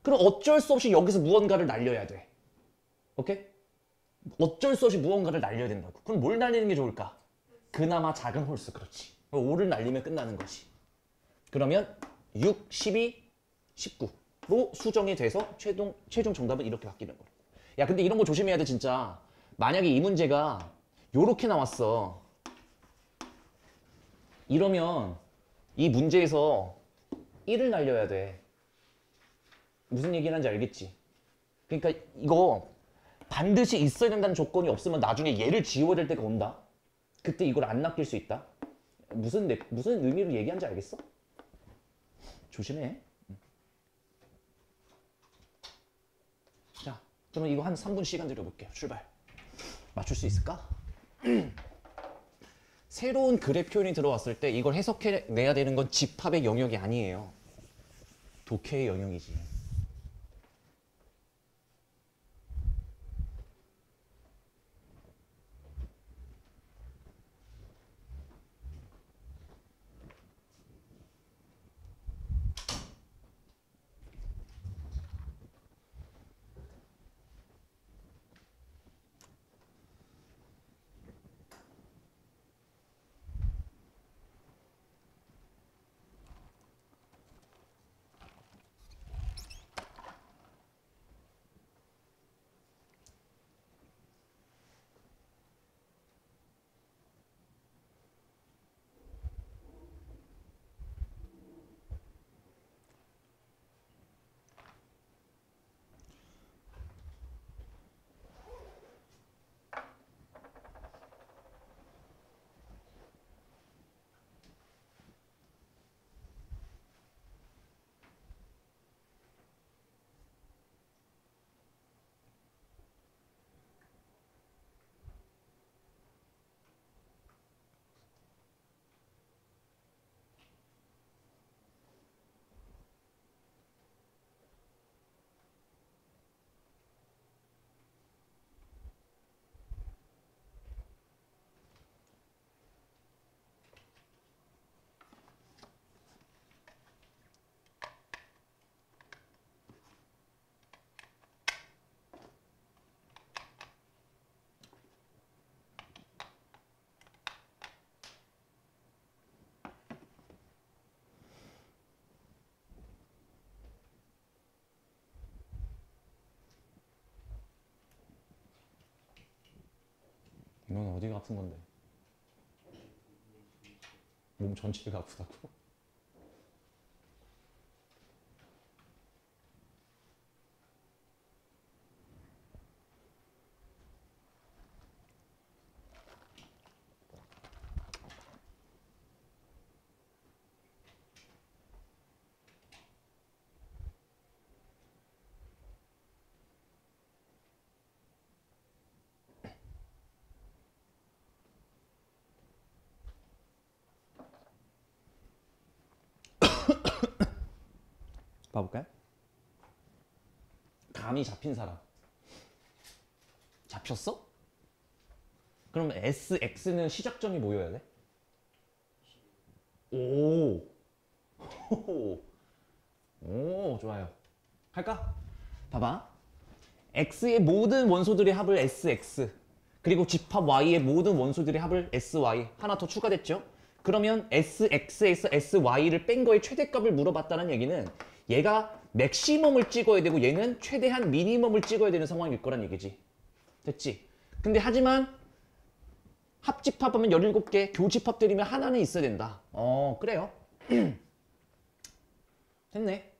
그럼 어쩔 수 없이 여기서 무언가를 날려야 돼. 오케이? 어쩔 수 없이 무언가를 날려야 된다고. 그럼 뭘 날리는 게 좋을까? 그나마 작은 홀수. 그렇지. 5를 날리면 끝나는 거지. 그러면 6, 12, 19로 수정이 돼서 최종 정답은 이렇게 바뀌는 거야. 야, 근데 이런 거 조심해야 돼, 진짜. 만약에 이 문제가 요렇게 나왔어. 이러면 이 문제에서 1을 날려야 돼. 무슨 얘기 하는지 알겠지? 그러니까 이거 반드시 있어야 된다는 조건이 없으면 나중에 얘를 지워야 될 때가 온다. 그때 이걸 안 낚일 수 있다. 무슨 의미로 얘기하는지 알겠어? 조심해. 자, 그러면 이거 한 3분 시간 들여볼게요. 출발. 맞출 수 있을까? 새로운 그래 표현이 들어왔을 때 이걸 해석해내야 되는 건 집합의 영역이 아니에요. 독해의 영역이지. 넌 어디가 아픈 건데? 몸 전체가 아프다고? 봐볼까요? 감이 잡힌 사람. 잡혔어? 그러면 SX는 시작점이 뭐여야 돼? 오. 오, 좋아요. 할까? 봐봐. X의 모든 원소들의 합을 SX. 그리고 집합 Y의 모든 원소들의 합을 SY. 하나 더 추가됐죠? 그러면 SX에서 SY를 뺀 거의 최대값을 물어봤다는 얘기는 얘가 맥시멈을 찍어야 되고 얘는 최대한 미니멈을 찍어야 되는 상황일 거란 얘기지. 됐지? 근데 하지만 합집합하면 17개, 교집합 때리면 하나는 있어야 된다. 그래요. 됐네.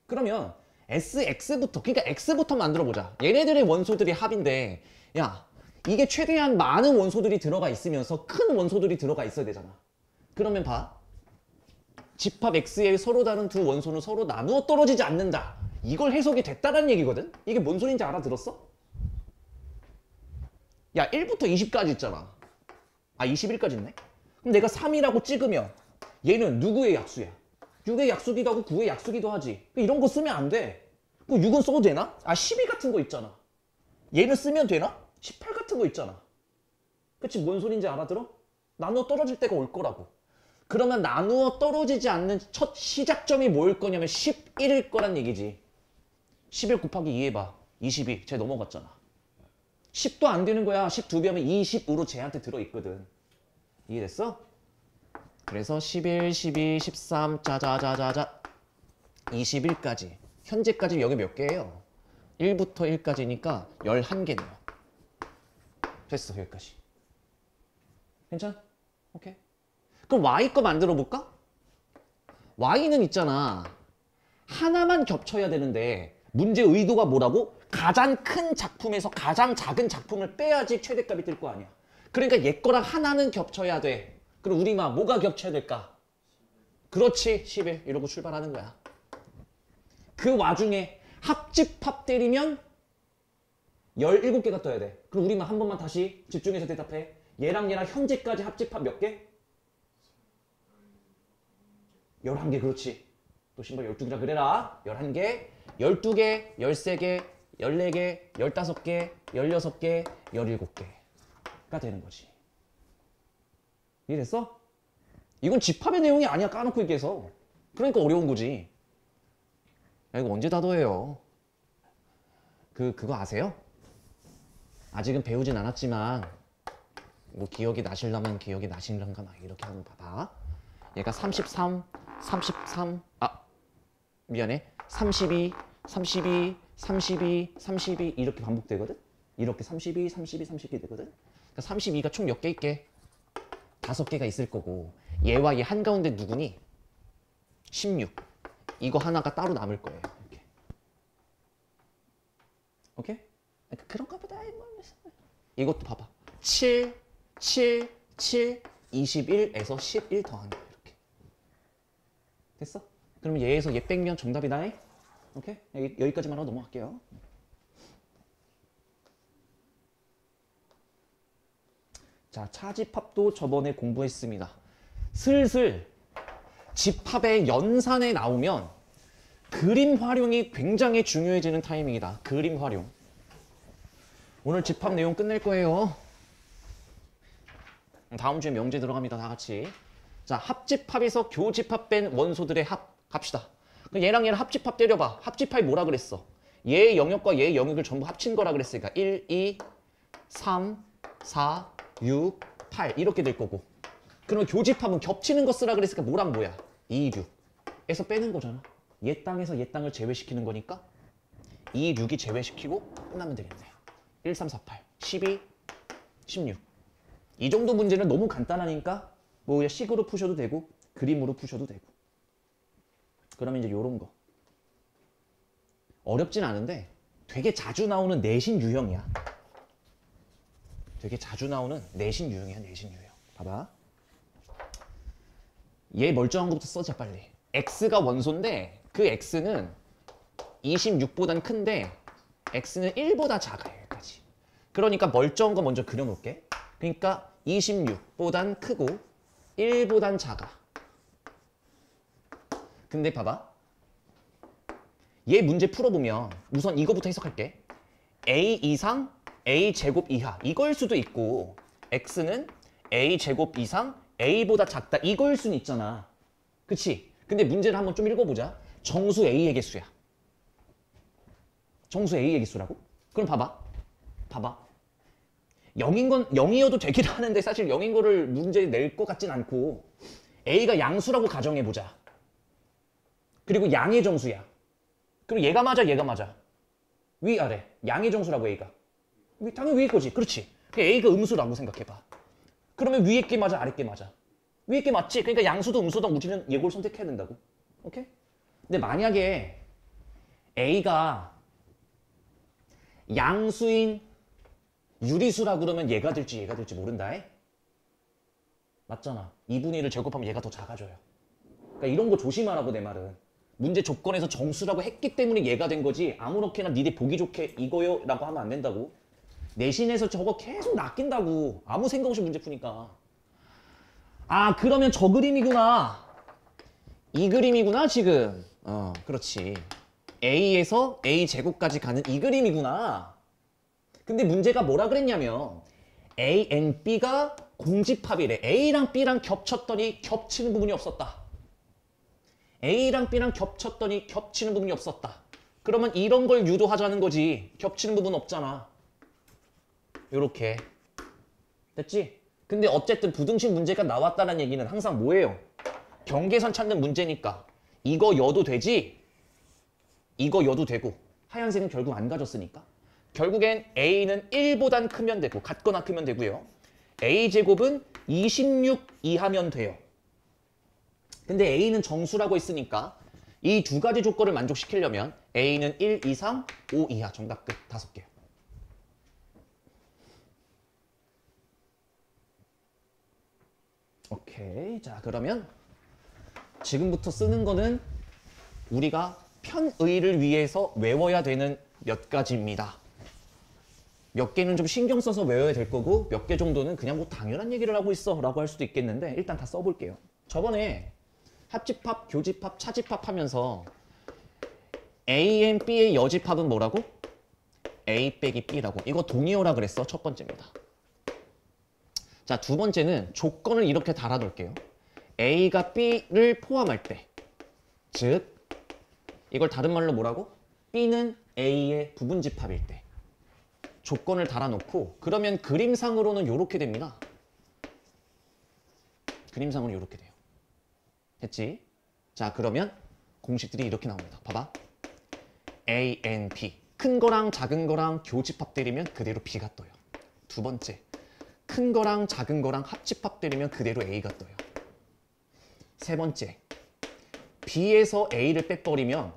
그러면 SX부터, 그러니까 X부터 만들어보자. 얘네들의 원소들이 합인데, 야, 이게 최대한 많은 원소들이 들어가 있으면서 큰 원소들이 들어가 있어야 되잖아. 그러면 봐. 집합 X의 서로 다른 두 원소는 서로 나누어 떨어지지 않는다. 이걸 해석이 됐다는 얘기거든? 이게 뭔 소리인지 알아들었어? 야, 1부터 20까지 있잖아. 아, 21까지 있네? 그럼 내가 3이라고 찍으면 얘는 누구의 약수야? 6의 약수기도 하고 9의 약수기도 하지. 이런 거 쓰면 안 돼. 그 6은 써도 되나? 아, 12 같은 거 있잖아. 얘는 쓰면 되나? 18 같은 거 있잖아. 그치? 뭔 소린지 알아들어? 나누어 떨어질 때가 올 거라고. 그러면 나누어 떨어지지 않는 첫 시작점이 뭐일 거냐면 11일 거란 얘기지. 11 곱하기 2 해봐. 22. 쟤 넘어갔잖아. 10도 안 되는 거야. 12배 하면 20으로 쟤한테 들어있거든. 이해됐어? 그래서 11, 12, 13, 짜자자자자 21까지. 현재까지 여기 몇 개예요? 1부터 1까지니까 11개네요. 됐어, 여기까지. 괜찮아? 오케이. 그럼 Y 거 만들어 볼까? Y는 있잖아. 하나만 겹쳐야 되는데 문제 의도가 뭐라고? 가장 큰 작품에서 가장 작은 작품을 빼야지 최대값이 뜰 거 아니야. 그러니까 얘 거랑 하나는 겹쳐야 돼. 그럼 우리만 뭐가 겹쳐야 될까? 그렇지, 11 이러고 출발하는 거야. 그 와중에 합집합 때리면 17개가 떠야 돼. 그럼 우리만 한 번만 다시 집중해서 대답해. 얘랑 얘랑 현재까지 합집합 몇 개? 11개. 그렇지. 또 신발 12개라 그래라. 11개, 12개, 13개, 14개, 15개, 16개, 17개가 되는 거지. 이해됐어? 이건 집합의 내용이 아니야. 까놓고 얘기해서. 그러니까 어려운 거지. 야, 이거 언제 다 더해요? 그거 아세요? 아직은 배우진 않았지만 뭐 기억이 나시려면 기억이 나시려는가 막 이렇게 하면 봐봐. 얘가 33, 33, 미안해. 32, 32, 32, 32 이렇게 반복되거든? 이렇게 32, 32, 32 되거든? 그러니까 32가 총 몇 개 있게? 5개가 있을 거고 얘와 얘 한가운데 누구니? 16. 이거 하나가 따로 남을 거예요. 이렇게. 오케이? 그런가 보다. 이것도 봐봐. 7, 7, 7, 21에서 11 더하는 거야. 이렇게. 됐어? 그러면 얘에서 얘 빼면 정답이다. 오케이? 여기까지만 하고 넘어갈게요. 자, 차집합도 저번에 공부했습니다. 슬슬 집합의 연산에 나오면 그림 활용이 굉장히 중요해지는 타이밍이다. 그림 활용. 오늘 집합 내용 끝낼 거예요. 다음 주에 명제 들어갑니다. 다 같이. 자, 합집합에서 교집합 뺀 원소들의 합 갑시다. 그럼 얘랑 얘랑 합집합 때려봐. 합집합이 뭐라 그랬어? 얘의 영역과 얘의 영역을 전부 합친 거라 그랬으니까 1, 2, 3, 4, 6, 8 이렇게 될 거고. 그러면 교집합은 겹치는 거 쓰라 그랬으니까 뭐랑 뭐야? 2, 6에서 빼는 거잖아. 얘 땅에서 얘 땅을 제외시키는 거니까 2, 6이 제외시키고 끝나면 되겠네요. 1, 3, 4, 8, 12, 16. 이 정도 문제는 너무 간단하니까 뭐 그냥 식으로 푸셔도 되고 그림으로 푸셔도 되고. 그러면 이제 요런 거. 어렵진 않은데 되게 자주 나오는 내신 유형이야. 되게 자주 나오는 내신 유형이야. 내신 유형. 봐봐. 얘 멀쩡한 것부터 써자 빨리. x가 원소인데 그 x는 26보단 큰데 x는 1보다 작아요. 여기까지. 그러니까 멀쩡한 거 먼저 그려놓을게. 그러니까 26보단 크고 1보단 작아. 근데 봐봐. 얘 문제 풀어보면 우선 이거부터 해석할게. a 이상 a 제곱 이하 이거일 수도 있고 x는 a 제곱 이상 a보다 작다 이거일 수는 있잖아. 그치? 근데 문제를 한번 좀 읽어보자. 정수 a의 개수야. 정수 a의 개수라고? 그럼 봐봐. 봐봐. 0인 건 0이어도 되긴 하는데 사실 0인 거를 문제에 낼 것 같진 않고 a가 양수라고 가정해보자. 그리고 양의 정수야. 그럼 얘가 맞아 얘가 맞아. 위아래. 양의 정수라고 a가. 당연히 위에 거지. 그렇지. a가 음수라고 생각해봐. 그러면 위에 게 맞아 아래 게 맞아. 위에 게 맞지? 그러니까 양수도 음수도 우리는 예고를 선택해야 된다고. 오케이? 근데 만약에 a가 양수인 유리수라 그러면 얘가 될지 모른다. 맞잖아. 2분의 1을 제곱하면 얘가 더 작아져요. 그러니까 이런 거 조심하라고 내 말은. 문제 조건에서 정수라고 했기 때문에 얘가 된 거지 아무렇게나 니네 보기 좋게 이거요 라고 하면 안 된다고. 내신에서 저거 계속 낚인다고. 아무 생각 없이 문제 푸니까. 아 그러면 저 그림이구나. 이 그림이구나 지금. 그렇지. A에서 A 제곱까지 가는 이 그림이구나. 근데 문제가 뭐라 그랬냐면 A and B가 공집합이래. A랑 B랑 겹쳤더니 겹치는 부분이 없었다. A랑 B랑 겹쳤더니 겹치는 부분이 없었다. 그러면 이런 걸 유도하자는 거지. 겹치는 부분 없잖아. 요렇게. 됐지? 근데 어쨌든 부등식 문제가 나왔다는 얘기는 항상 뭐예요? 경계선 찾는 문제니까 이거 여도 되지? 이거 여도 되고 하얀색은 결국 안 가졌으니까 결국엔 A는 1보단 크면 되고 같거나 크면 되고요. A제곱은 26 이하면 돼요. 근데 A는 정수라고 했으니까 이 두 가지 조건을 만족시키려면 A는 1 이상 5 이하. 정답 끝. 5개. 오케이. 자 그러면 지금부터 쓰는 거는 우리가 편의를 위해서 외워야 되는 몇 가지입니다. 몇 개는 좀 신경 써서 외워야 될 거고 몇 개 정도는 그냥 뭐 당연한 얘기를 하고 있어 라고 할 수도 있겠는데 일단 다 써볼게요. 저번에 합집합, 교집합, 차집합 하면서 A and B의 여집합은 뭐라고? A 빼기 B라고. 이거 동의어라 그랬어. 첫 번째입니다. 자, 두 번째는 조건을 이렇게 달아놓을게요. A가 B를 포함할 때, 즉 이걸 다른 말로 뭐라고? B는 A의 부분집합일 때 조건을 달아놓고 그러면 그림상으로는 이렇게 됩니다. 그림상으로 이렇게 돼요. 됐지? 자, 그러면 공식들이 이렇게 나옵니다. 봐봐. A and B. 큰 거랑 작은 거랑 교집합 때리면 그대로 B가 떠요. 두 번째. 큰 거랑 작은 거랑 합집합 때리면 그대로 A가 떠요. 세 번째. B에서 A를 빼버리면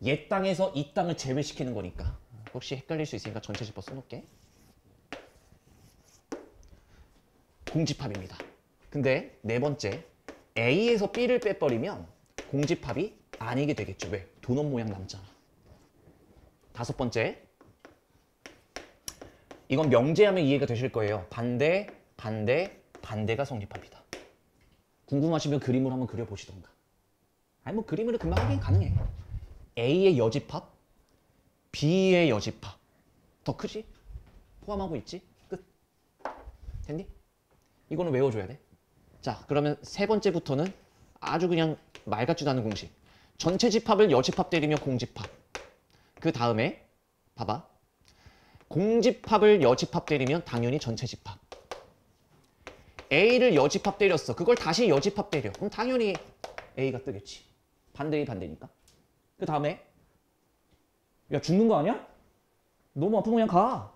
옛 땅에서 이 땅을 제외시키는 거니까. 혹시 헷갈릴 수 있으니까 전체 집합 써놓을게. 공집합입니다. 근데 네 번째. A에서 B를 빼버리면 공집합이 아니게 되겠죠. 왜? 도넛 모양 남잖아. 다섯 번째. 이건 명제하면 이해가 되실 거예요. 반대, 반대, 반대가 성립합니다. 궁금하시면 그림으로 한번 그려보시던가. 아니 뭐 그림으로 금방 하긴 가능해. A의 여집합, B의 여집합. 더 크지? 포함하고 있지? 끝. 됐니? 이거는 외워줘야 돼. 자, 그러면 세 번째부터는 아주 그냥 말 같지도 않은 공식. 전체 집합을 여집합 때리며 공집합. 그 다음에 봐봐. 공집합을 여집합 때리면 당연히 전체 집합. A를 여집합 때렸어. 그걸 다시 여집합 때려. 그럼 당연히 A가 뜨겠지. 반대의 반대니까. 그 다음에 야 죽는 거 아니야? 너무 아프면 그냥 가.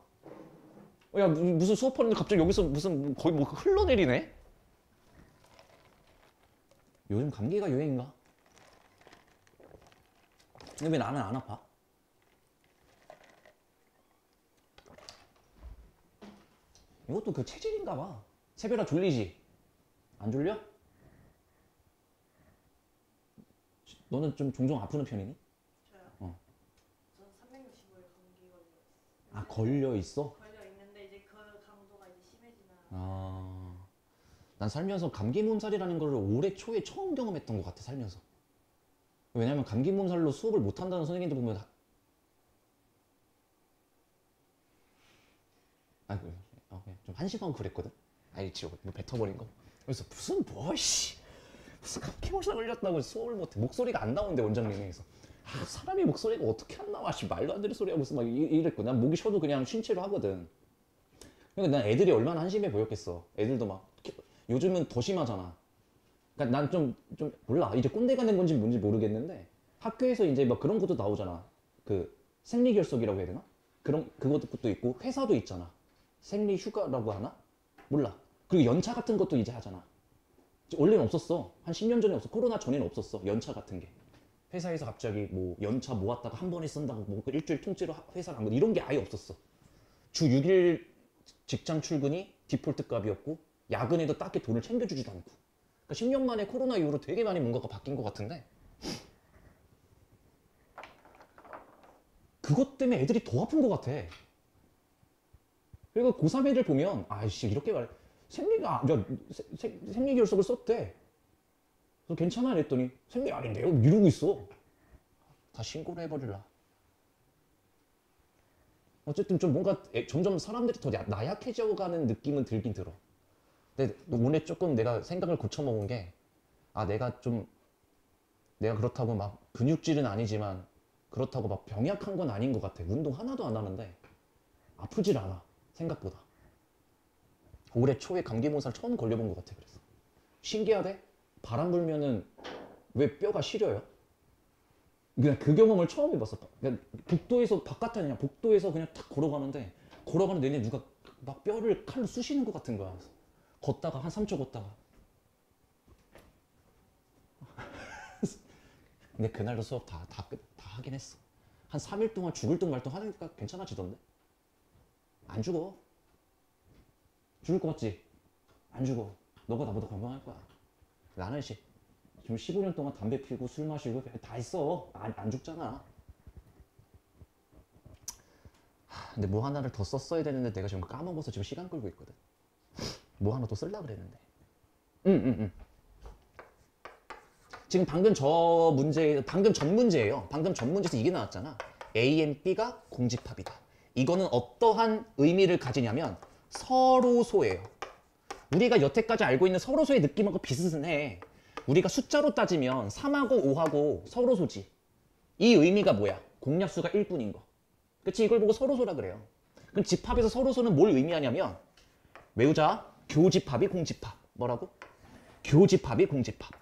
야 무슨 수업하는데 갑자기 여기서 무슨 거의 뭐 흘러내리네? 요즘 감기가 유행인가? 근데 왜 나는 안 아파? 이것도 그 체질인가 봐. 새벽에 졸리지? 안 졸려? 너는 좀 종종 아프는 편이니? 저요? 어. 전 365일 감기 걸려 있어요. 아 걸려 있어? 걸려 있는데 이제 그 강도가 이제 심해지면 아, 난 살면서 감기 몸살이라는 걸 올해 초에 처음 경험했던 것 같아 살면서. 왜냐면 감기 몸살로 수업을 못 한다는 선생님들 보면 아이고 그냥 좀 한 시간 그랬거든. 아이 지금 뭐 뱉어버린 거. 그래서 무슨 무슨 감기 몸살 걸렸다고 수업을 못해. 목소리가 안 나오는데 원장님에서 아, 사람이 목소리가 어떻게 안 나와? 씨, 말도 안 되는 소리야 무슨 막 이랬고 난 목이 쉬어도 그냥 쉰 채로 하거든. 그러니까 난 애들이 얼마나 한심해 보였겠어. 애들도 막 요즘은 더 심하잖아. 그러니까 난 좀 몰라. 이제 꼰대가 된 건지 뭔지 모르겠는데 학교에서 이제 막 그런 것도 나오잖아. 그 생리결석이라고 해야 되나? 그런 그것도 있고 회사도 있잖아. 생리휴가라고 하나? 몰라. 그리고 연차 같은 것도 이제 하잖아. 원래는 없었어. 한 10년 전에 없어. 코로나 전에는 없었어. 연차 같은 게. 회사에서 갑자기 뭐 연차 모았다가 한 번에 쓴다고 뭐 일주일 통째로 회사를 안 가. 이런 게 아예 없었어. 주 6일 직장 출근이 디폴트 값이었고 야근에도 딱히 돈을 챙겨주지도 않고. 그러니까 10년 만에 코로나 이후로 되게 많이 뭔가가 바뀐 것 같은데 그것 때문에 애들이 더 아픈 것 같아. 그리고 고3 애들 보면 아이씨 이렇게 말해. 생리결석을 썼대. 그래서 괜찮아 이랬더니 생리 아닌데요? 이러고 있어. 다 신고를 해버릴라. 어쨌든 좀 뭔가 점점 사람들이 더 나약해져가는 느낌은 들긴 들어. 근데 오늘 조금 내가 생각을 고쳐먹은 게 내가 그렇다고 막 근육질은 아니지만 그렇다고 막 병약한 건 아닌 것 같아. 운동 하나도 안 하는데 아프질 않아 생각보다. 올해 초에 감기 몸살 처음 걸려본 것 같아. 그래서 신기하대. 바람 불면은 왜 뼈가 시려요? 그냥 그 경험을 처음 해봤어. 그냥 복도에서 바깥에 아니야. 복도에서 그냥 탁 걸어가는 내내 누가 막 뼈를 칼로 쑤시는 것 같은 거야. 걷다가 한 3초 걷다가. 근데 그날도 수업 다 하긴 했어. 한 3일 동안 죽을 둥 말 둥 하니까 괜찮아지던데. 안 죽어. 죽을 것 같지? 안 죽어. 너가 나보다 건강할 거야. 나는 지금 15년 동안 담배 피우고 술 마시고 다 했어. 안 죽잖아. 근데 뭐 하나를 더 썼어야 되는데 내가 지금 까먹어서 지금 시간 끌고 있거든. 뭐 하나 더 쓸라 그랬는데. 지금 방금 전 문제예요. 방금 전 문제에서 이게 나왔잖아. A and B가 공집합이다. 이거는 어떠한 의미를 가지냐면 서로소예요. 우리가 여태까지 알고 있는 서로소의 느낌하고 비슷해. 우리가 숫자로 따지면 3하고 5하고 서로소지. 이 의미가 뭐야? 공약수가 1뿐인 거. 그치? 이걸 보고 서로소라 그래요. 그럼 집합에서 서로소는 뭘 의미하냐면 외우자. 교집합이 공집합. 뭐라고? 교집합이 공집합.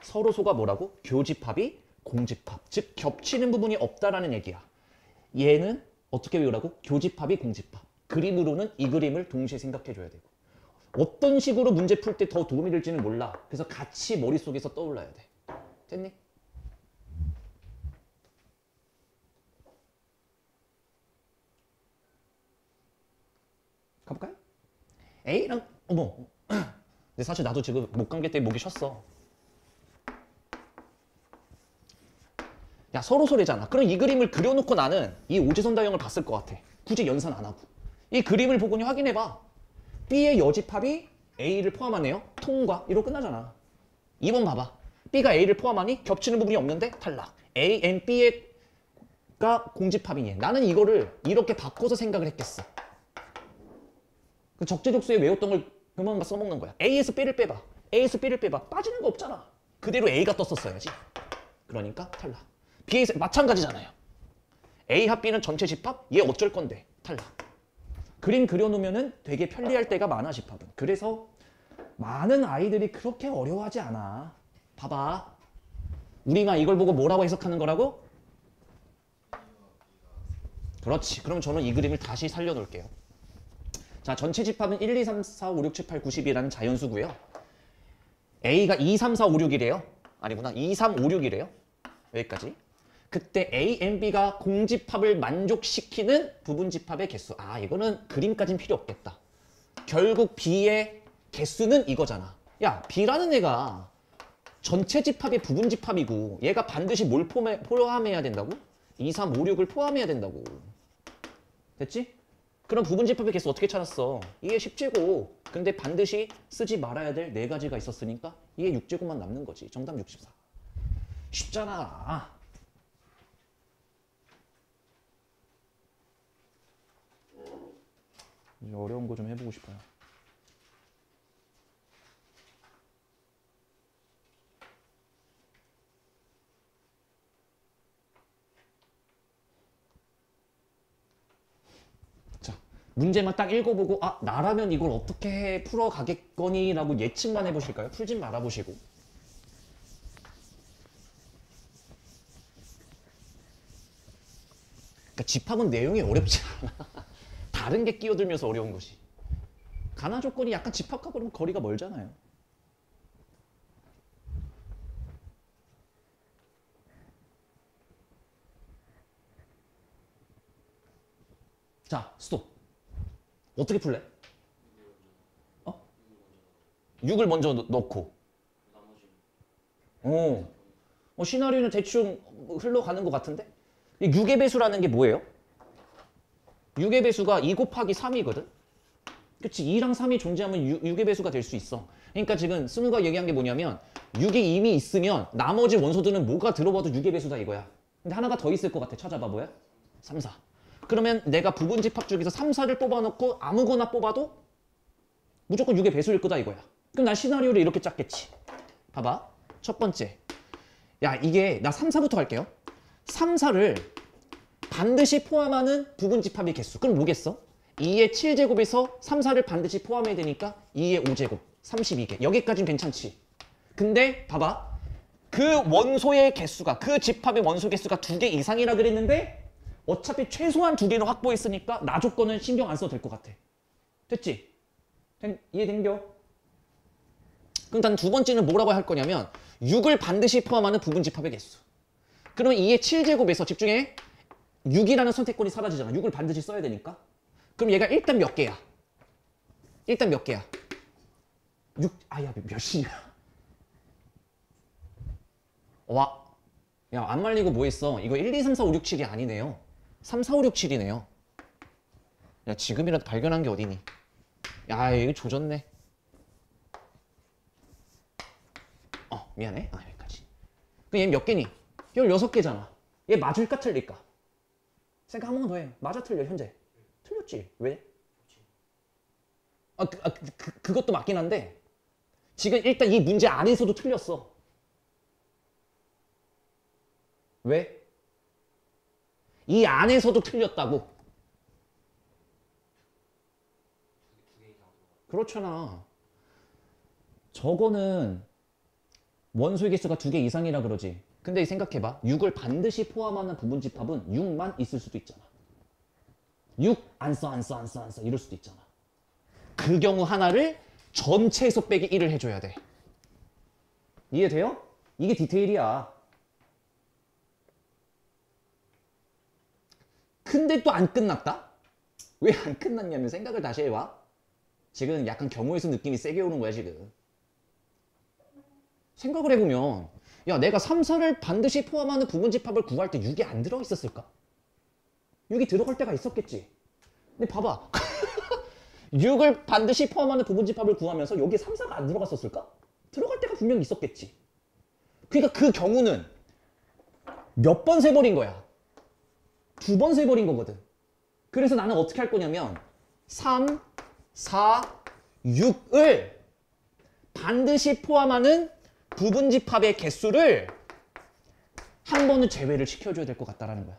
서로소가 뭐라고? 교집합이 공집합. 즉 겹치는 부분이 없다라는 얘기야. 얘는 어떻게 외우라고? 교집합이 공집합. 그림으로는 이 그림을 동시에 생각해줘야 되고 어떤 식으로 문제 풀 때 더 도움이 될지는 몰라. 그래서 같이 머릿속에서 떠올라야 돼. 됐니? 가볼까요? A랑 어머 근데 사실 나도 지금 목감기 때문에 목이 쉬었어. 야 서로소래잖아. 그럼 이 그림을 그려놓고 나는 이 오지선다형을 봤을 것 같아. 굳이 연산 안 하고. 이 그림을 보고 확인해봐. B의 여집합이 A를 포함하네요. 통과. 이러고 끝나잖아. 2번 봐봐. B가 A를 포함하니 겹치는 부분이 없는데 탈락. A and B가 공집합이니. 나는 이거를 이렇게 바꿔서 생각을 했겠어. 그 적재적소에 외웠던 걸 그만 써먹는 거야. A에서 B를 빼봐. A에서 B를 빼봐. 빠지는 거 없잖아. 그대로 A가 떴었어야지. 그러니까 탈락. B에서 마찬가지잖아요. A 합 B는 전체 집합? 얘 어쩔 건데. 탈락. 그림 그려놓으면 되게 편리할 때가 많아, 집합은. 그래서 많은 아이들이 그렇게 어려워하지 않아. 봐봐. 우리가 이걸 보고 뭐라고 해석하는 거라고? 그렇지. 그럼 저는 이 그림을 다시 살려놓을게요. 자, 전체 집합은 1, 2, 3, 4, 5, 6, 7, 8, 90이라는 자연수고요. A가 2, 3, 4, 5, 6이래요. 아니구나. 2, 3, 5, 6이래요. 여기까지. 그때 A and B가 공집합을 만족시키는 부분집합의 개수. 아, 이거는 그림까진 필요 없겠다. 결국 B의 개수는 이거잖아. 야, B라는 애가 전체 집합의 부분집합이고 얘가 반드시 뭘 포함해야 된다고? 2, 3, 5, 6을 포함해야 된다고. 됐지? 그럼 부분집합의 개수 어떻게 찾았어? 이게 10제곱. 근데 반드시 쓰지 말아야 될 4가지가 있었으니까 이게 6제곱만 남는 거지. 정답 64. 쉽잖아. 이제 어려운 거 좀 해보고 싶어요. 자, 문제만 딱 읽어보고 아, 나라면 이걸 어떻게 풀어가겠거니 라고 예측만 해보실까요? 풀진 말아보시고. 그러니까 집합은 내용이 어렵지 않아. 다른 게 끼어들면서 어려운 것이. 가나 조건이 약간 집합과 그러면 거리가 멀잖아요. 자, 스톱. 어떻게 풀래? 6을 먼저 넣고. 시나리오는 대충 흘러가는 것 같은데? 6의 배수라는 게 뭐예요? 6의 배수가 2 곱하기 3이거든? 그치? 2랑 3이 존재하면 6의 배수가 될 수 있어. 그러니까 지금 승우가 얘기한 게 뭐냐면 6이 이미 있으면 나머지 원소들은 뭐가 들어봐도 6의 배수다 이거야. 근데 하나가 더 있을 것 같아. 찾아봐. 뭐야? 3, 4. 그러면 내가 부분집합 중에서 3, 4를 뽑아놓고 아무거나 뽑아도 무조건 6의 배수일 거다 이거야. 그럼 난 시나리오를 이렇게 짰겠지. 봐봐. 첫 번째. 야, 이게 나 3, 4부터 갈게요. 3, 4를 반드시 포함하는 부분집합의 개수. 그럼 뭐겠어? 2의 7제곱에서 3, 4를 반드시 포함해야 되니까 2의 5제곱, 32개. 여기까지는 괜찮지. 근데 봐봐. 그 원소의 개수가, 그 집합의 원소 개수가 2개 이상이라 그랬는데 어차피 최소한 2개는 확보했으니까 나 조건은 신경 안 써도 될 것 같아. 됐지? 이해된겨? 그럼 난 두 번째는 뭐라고 할 거냐면 6을 반드시 포함하는 부분집합의 개수. 그러면 2의 7제곱에서 집중해. 6이라는 선택권이 사라지잖아. 6을 반드시 써야 되니까. 그럼 얘가 일단 몇 개야? 일단 몇 개야? 6, 아야 몇이냐? 와, 야, 안 말리고 뭐 했어? 이거 1, 2, 3, 4, 5, 6, 7이 아니네요. 3, 4, 5, 6, 7이네요. 야 지금이라도 발견한 게 어디니? 야 이거 조졌네. 미안해. 여기까지. 그럼 얘 몇 개니? 16개잖아. 얘 맞을까 틀릴까? 생각 한 번만 더 해. 맞아 틀려 현재? 틀렸지. 왜? 그것도 맞긴 한데 지금 일단 이 문제 안에서도 틀렸어. 왜? 이 안에서도 틀렸다고. 그렇잖아. 저거는 원소의 개수가 2개 이상이라 그러지. 근데 생각해봐. 6을 반드시 포함하는 부분집합은 6만 있을 수도 있잖아. 6 안 써 이럴 수도 있잖아. 그 경우 하나를 전체에서 빼기 1을 해줘야 돼. 이해돼요? 이게 디테일이야. 근데 또 안 끝났다? 왜 안 끝났냐면 생각을 다시 해봐. 지금 약간 경우의 수 느낌이 세게 오는 거야 지금. 생각을 해보면 야 내가 3, 4를 반드시 포함하는 부분집합을 구할 때 6이 안 들어있었을까? 6이 들어갈 때가 있었겠지. 근데 봐봐. 6을 반드시 포함하는 부분집합을 구하면서 여기에 3, 4가 안 들어갔었을까? 들어갈 때가 분명히 있었겠지. 그러니까 그 경우는 몇 번 세버린 거야? 2번 세버린 거거든. 그래서 나는 어떻게 할 거냐면 3, 4, 6을 반드시 포함하는 부분집합의 개수를 한 번은 제외를 시켜줘야 될 것 같다라는 거야.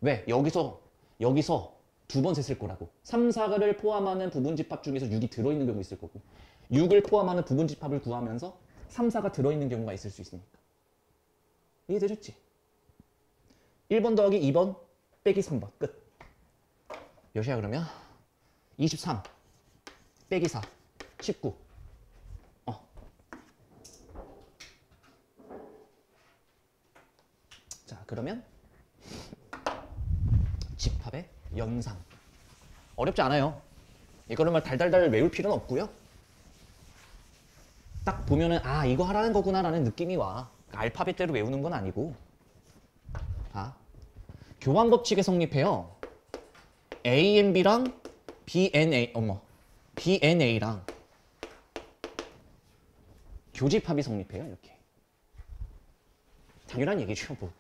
왜? 여기서 2번 셌을 거라고. 3, 4를 포함하는 부분집합 중에서 6이 들어있는 경우 있을 거고 6을 포함하는 부분집합을 구하면서 3, 4가 들어있는 경우가 있을 수 있으니까. 이해되셨지? 1번 더하기 2번 빼기 3번 끝. 몇이야 그러면? 23 빼기 4 19. 자 그러면 집합의 연상. 어렵지 않아요. 이거는 막 달달달 외울 필요는 없고요. 딱 보면은 아 이거 하라는 거구나 라는 느낌이 와. 그러니까 알파벳대로 외우는 건 아니고. 자 교환 법칙에 성립해요. ANB랑 BNA랑 교집합이 성립해요. 이렇게. 당연한 얘기죠. 뭐.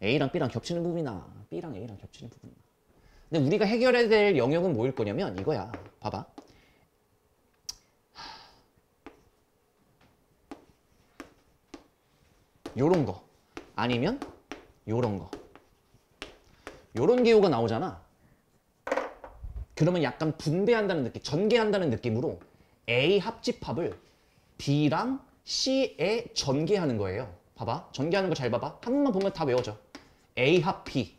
A랑 B랑 겹치는 부분이나 B랑 A랑 겹치는 부분이나. 근데 우리가 해결해야 될 영역은 뭐일 거냐면 이거야. 봐봐. 요런 거 아니면 요런 거. 요런 기호가 나오잖아. 그러면 약간 분배한다는 느낌, 전개한다는 느낌으로 A 합집합을 B랑 C에 전개하는 거예요. 봐봐. 전개하는 거 잘 봐봐. 한 번만 보면 다 외워져. A 합 B,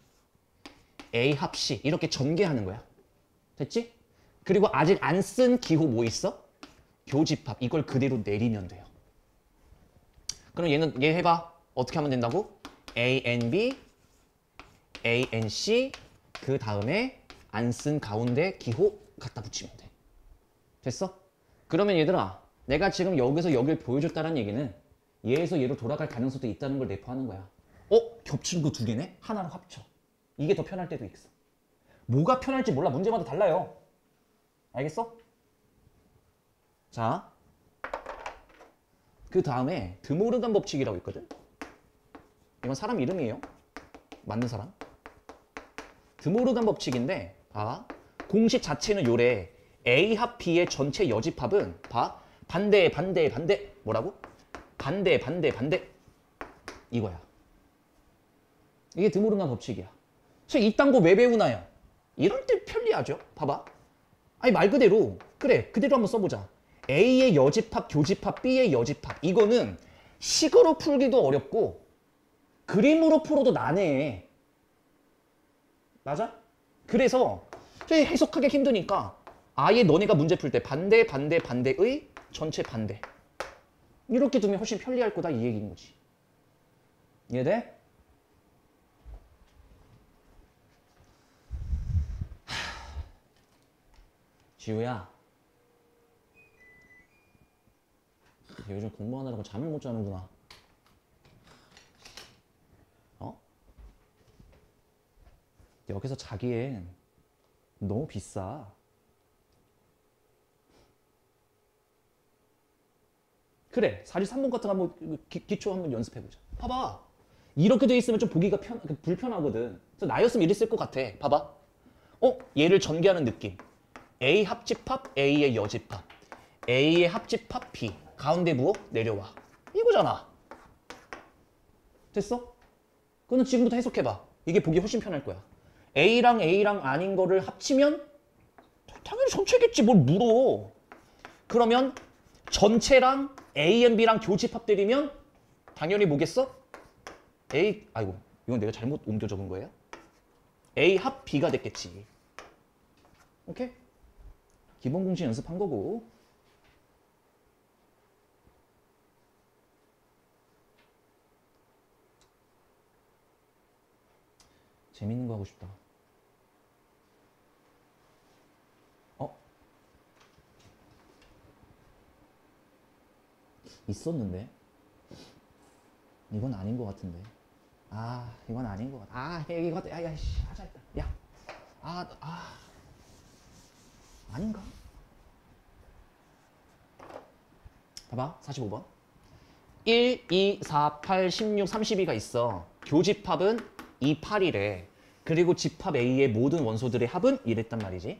A 합 C 이렇게 전개하는 거야. 됐지? 그리고 아직 안 쓴 기호 뭐 있어? 교집합. 이걸 그대로 내리면 돼요. 그럼 얘 해봐. 어떻게 하면 된다고? ANB, ANC 그 다음에 안 쓴 가운데 기호 갖다 붙이면 돼. 됐어? 그러면 얘들아 내가 지금 여기서 여길 보여줬다는 얘기는 얘에서 얘로 돌아갈 가능성도 있다는 걸 내포하는 거야. 겹치는 거 2개네? 하나로 합쳐. 이게 더 편할 때도 있어. 뭐가 편할지 몰라. 문제마다 달라요. 알겠어? 자, 그 다음에 드모르간 법칙이라고 있거든. 이건 사람 이름이에요. 맞는 사람. 드모르간 법칙인데 봐. 공식 자체는 요래. A 합 B의 전체 여집합은 봐. 반대 뭐라고? 반대 이거야. 이게 드모르간 법칙이야. 그래서 이딴 거 왜 배우나요? 이럴 때 편리하죠. 봐봐. 아니 말 그대로 그래 그대로 한번 써보자. A의 여집합, 교집합, B의 여집합. 이거는 식으로 풀기도 어렵고 그림으로 풀어도 난해. 맞아? 그래서 해석하기 힘드니까 아예 너네가 문제 풀 때 반대의 전체 반대. 이렇게 두면 훨씬 편리할 거다 이 얘기인 거지. 이해돼? 지우야. 요즘 공부하느라고 잠을 못 자는구나. 여기서 자기엔 너무 비싸. 그래, 4지3번 같은 거 한번 기초 한번 연습해보자. 봐봐. 이렇게 돼 있으면 좀 보기가 불편하거든. 그래서 나였으면 이랬을 것 같아. 봐봐. 얘를 전개하는 느낌. A 합집합, A의 여집합. A의 합집합 B. 가운데 부호 내려와. 이거잖아. 됐어? 그거는 지금부터 해석해봐. 이게 보기 훨씬 편할 거야. A랑 A랑 아닌 거를 합치면 당연히 전체겠지. 뭘 물어. 그러면 전체랑 A, N, B랑 교집합 때리면 당연히 뭐겠어? 아이고, 이건 내가 잘못 옮겨 적은 거예요? A 합 B가 됐겠지. 오케이? 기본 공식 연습한 거고. 재밌는 거 하고 싶다. 있었는데 이건 아닌 것 같은데. 이건 아닌 것 같아. 이거 야야씨 하자 일단. 아닌가? 봐봐 45번 1, 2, 4, 8, 16, 32가 있어. 교집합은 2, 8이래. 그리고 집합 A의 모든 원소들의 합은 이랬단 말이지.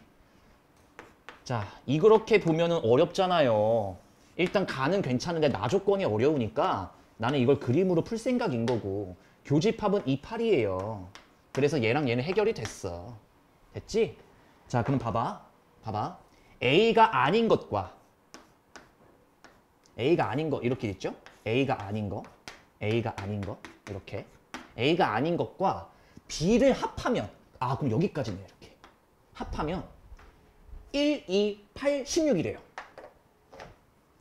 자, 이렇게 보면은 어렵잖아요. 일단 가는 괜찮은데 나 조건이 어려우니까 나는 이걸 그림으로 풀 생각인 거고. 교집합은 2, 8이에요. 그래서 얘랑 얘는 해결이 됐어. 됐지? 자, 그럼 봐봐. A가 아닌 것과 A가 아닌 거 이렇게 있죠? A가 아닌 거 이렇게. A가 아닌 것과 B를 합하면 그럼 여기까지네 이렇게. 합하면 1, 2, 8, 16이래요.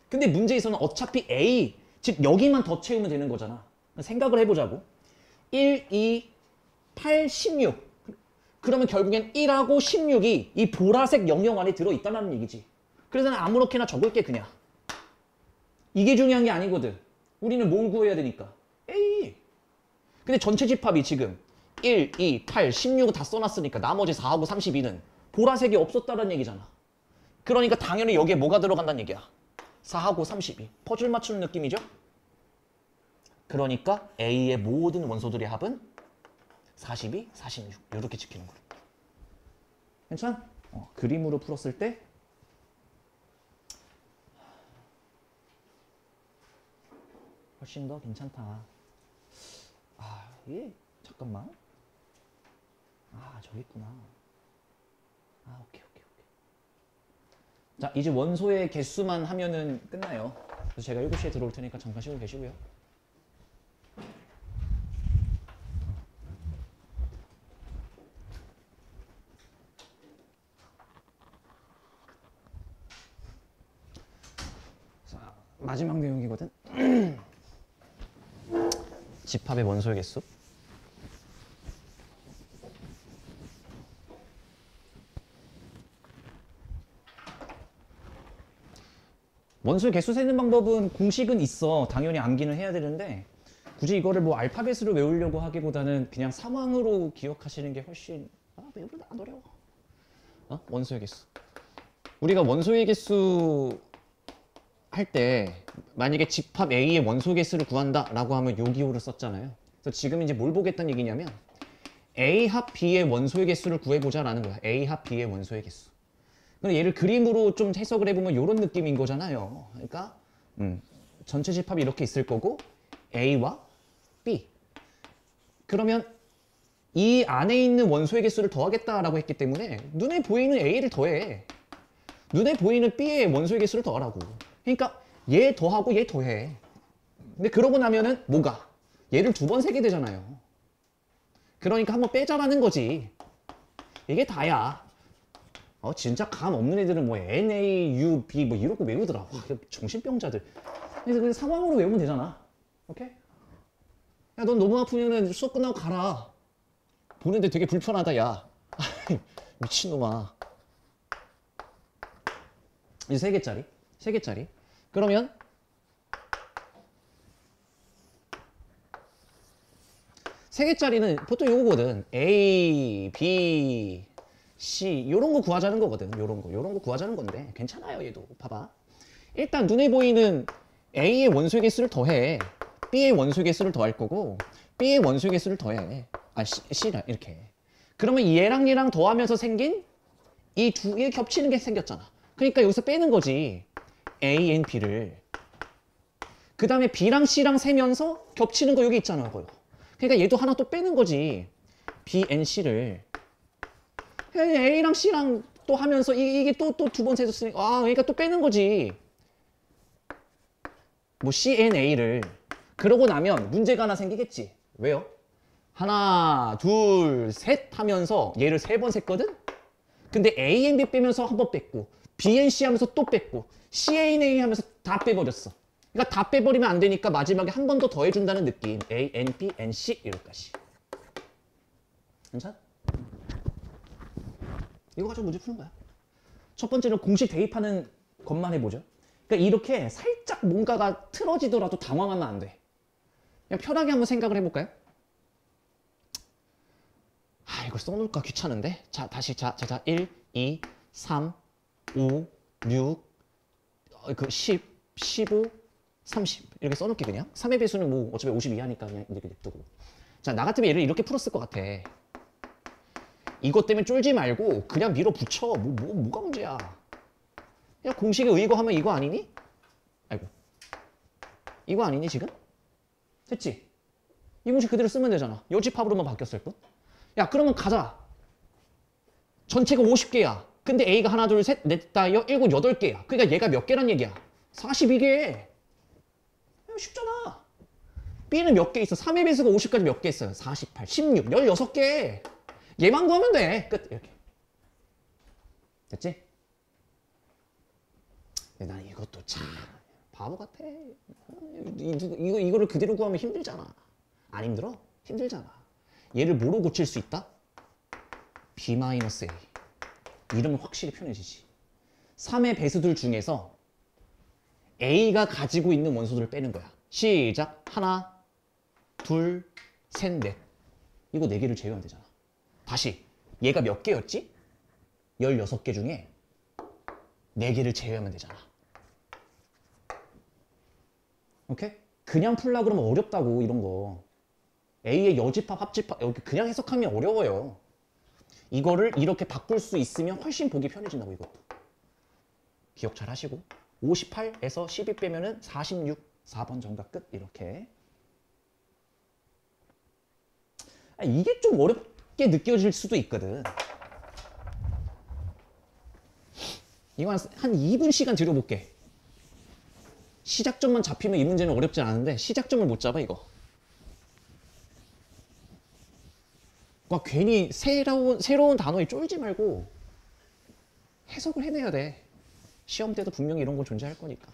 근데 문제에서는 어차피 A, 즉 여기만 더 채우면 되는 거잖아. 생각을 해보자고. 1, 2, 8, 16. 그러면 결국엔 1하고 16이 이 보라색 영역 안에 들어있다는 얘기지. 그래서 난 아무렇게나 적을게 그냥. 이게 중요한 게 아니거든. 우리는 뭘 구해야 되니까. A. 근데 전체 집합이 지금 1, 2, 8, 16을 다 써놨으니까 나머지 4하고 32는 보라색이 없었다는 얘기잖아. 그러니까 당연히 여기에 뭐가 들어간다는 얘기야. 4하고 32. 퍼즐 맞추는 느낌이죠? 그러니까 A의 모든 원소들의 합은 42, 46. 이렇게 지키는 거야. 괜찮아? 그림으로 풀었을 때 훨씬 더 괜찮다. 잠깐만. 저기 있구나. 오케이. 자, 이제 원소의 개수만 하면은 끝나요. 그래서 제가 7시에 들어올 테니까 잠깐 쉬고 계시고요. 자, 마지막 내용이거든. 집합의 원소의 개수. 원소의 개수 세는 방법은 공식은 있어. 당연히 암기는 해야 되는데 굳이 이거를 뭐 알파벳으로 외우려고 하기보다는 그냥 상황으로 기억하시는 게 훨씬 외우려다 안 어려워. 원소의 개수. 우리가 원소의 개수 할 때 만약에 집합 A의 원소 개수를 구한다라고 하면 요 기호를 썼잖아요. 그래서 지금 이제 뭘 보겠다는 얘기냐면 A 합 B의 원소의 개수를 구해보자라는 거야. A 합 B의 원소의 개수. 근데 얘를 그림으로 좀 해석을 해보면 이런 느낌인 거잖아요. 그러니까 전체 집합이 이렇게 있을 거고 A와 B. 그러면 이 안에 있는 원소의 개수를 더하겠다라고 했기 때문에 눈에 보이는 A를 더해. 눈에 보이는 B의 원소의 개수를 더하라고. 그러니까 얘 더하고 얘 더해. 근데 그러고 나면은 뭐가? 얘를 2번 세게 되잖아요. 그러니까 한번 빼자라는 거지. 이게 다야. 진짜 감 없는 애들은 뭐 N, A, U, B 뭐 이러고 외우더라. 와, 정신병자들. 그래서 그냥 상황으로 외우면 되잖아. 오케이? 야, 넌 너무 아프면은 수업 끝나고 가라. 보는데 되게 불편하다, 야. 미친놈아. 이제 3개짜리. 3개짜리. 그러면 3개짜리는 보통 이거거든. A, B, C 요런 거 구하자는 거거든. 요런 거 구하자는 건데 괜찮아요. 얘도 봐봐. 일단 눈에 보이는 A의 원소의 개수를 더해. B의 원소의 개수를 더할 거고 B의 원소의 개수를 더해. 아 C라 이렇게. 그러면 얘랑 더하면서 생긴 이 두 개 겹치는 게 생겼잖아. 그러니까 여기서 빼는 거지. A, N, B를. 그 다음에 B랑 C랑 세면서 겹치는 거 여기 있잖아. 그거. 그러니까 얘도 하나 또 빼는 거지. B, N, C를. A랑 C랑 또 하면서 이게 또 두 번 세졌으니까 그러니까 또 빼는 거지. 뭐 C, N, A를. 그러고 나면 문제가 하나 생기겠지. 왜요? 하나, 둘, 셋 하면서 얘를 3번 셌거든? 근데 A, N, B 빼면서 한 번 뺐고 B, N, C 하면서 또 뺐고 C, A, N, A 하면서 다 빼버렸어. 그러니까 다 빼버리면 안 되니까 마지막에 한 번 더 더해준다는 느낌. A, N, B, N, C 이렇게까지. 괜찮아? 이거 가지고 문제 푸는 거야. 첫 번째는 공식 대입하는 것만 해보죠. 그러니까 이렇게 살짝 뭔가가 틀어지더라도 당황하면 안 돼. 그냥 편하게 한번 생각을 해볼까요? 이걸 써놓을까 귀찮은데? 자, 다시 자 1, 2, 3, 5, 6, 10, 15, 30 이렇게 써놓게 그냥. 3의 배수는 뭐 어차피 52 하니까 그냥 이렇게 냅두고. 자, 나 같으면 얘를 이렇게 풀었을 것 같아. 이것 때문에 쫄지 말고 그냥 밀어붙여. 뭐가 문제야. 야, 공식에 의거하면 이거 아니니? 아이고. 이거 아니니 지금? 됐지? 이 공식 그대로 쓰면 되잖아. 여집합으로만 바뀌었을 뿐. 야, 그러면 가자. 전체가 50개야. 근데 A가 하나, 둘, 셋, 넷, 다여, 일곱, 8개야. 그러니까 얘가 몇 개란 얘기야? 42개. 쉽잖아. B는 몇 개 있어? 3의 배수가 50까지 몇 개 있어요? 48, 16, 16개. 얘만 구하면 돼. 끝. 이렇게. 됐지? 근데 난 이것도 참 바보 같아. 이거를 그대로 구하면 힘들잖아. 안 힘들어? 힘들잖아. 얘를 뭐로 고칠 수 있다? B-A. 이러면 확실히 편해지지. 3의 배수들 중에서 A가 가지고 있는 원소들을 빼는 거야. 시작. 하나, 둘, 셋, 넷. 이거 4개를 제외하면 되잖아. 다시. 얘가 몇 개였지? 16개 중에 4개를 제외하면 되잖아. 오케이? 그냥 풀라 그러면 어렵다고 이런 거. A의 여집합, 합집합 이렇게 그냥 해석하면 어려워요. 이거를 이렇게 바꿀 수 있으면 훨씬 보기 편해진다고 이것도. 기억 잘 하시고 58에서 12 빼면은 46, 4번 정답 끝 이렇게. 이게 좀 어렵게 느껴질 수도 있거든. 이거 한 2분 시간 들여볼게. 시작점만 잡히면 이 문제는 어렵지 않은데 시작점을 못 잡아 이거. 그러니까 괜히 새로운 단어에 쫄지 말고 해석을 해내야 돼. 시험 때도 분명히 이런 건 존재할 거니까.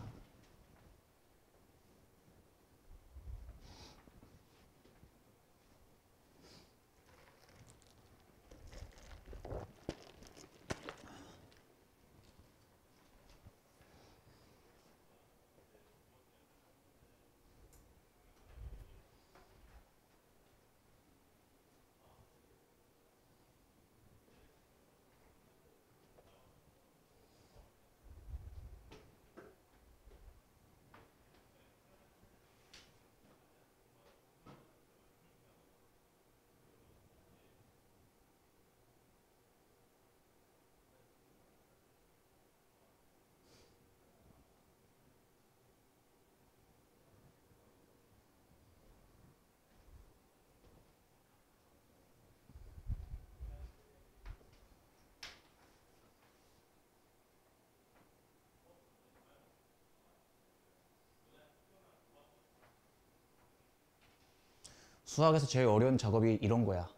수학에서 제일 어려운 작업이 이런 거야.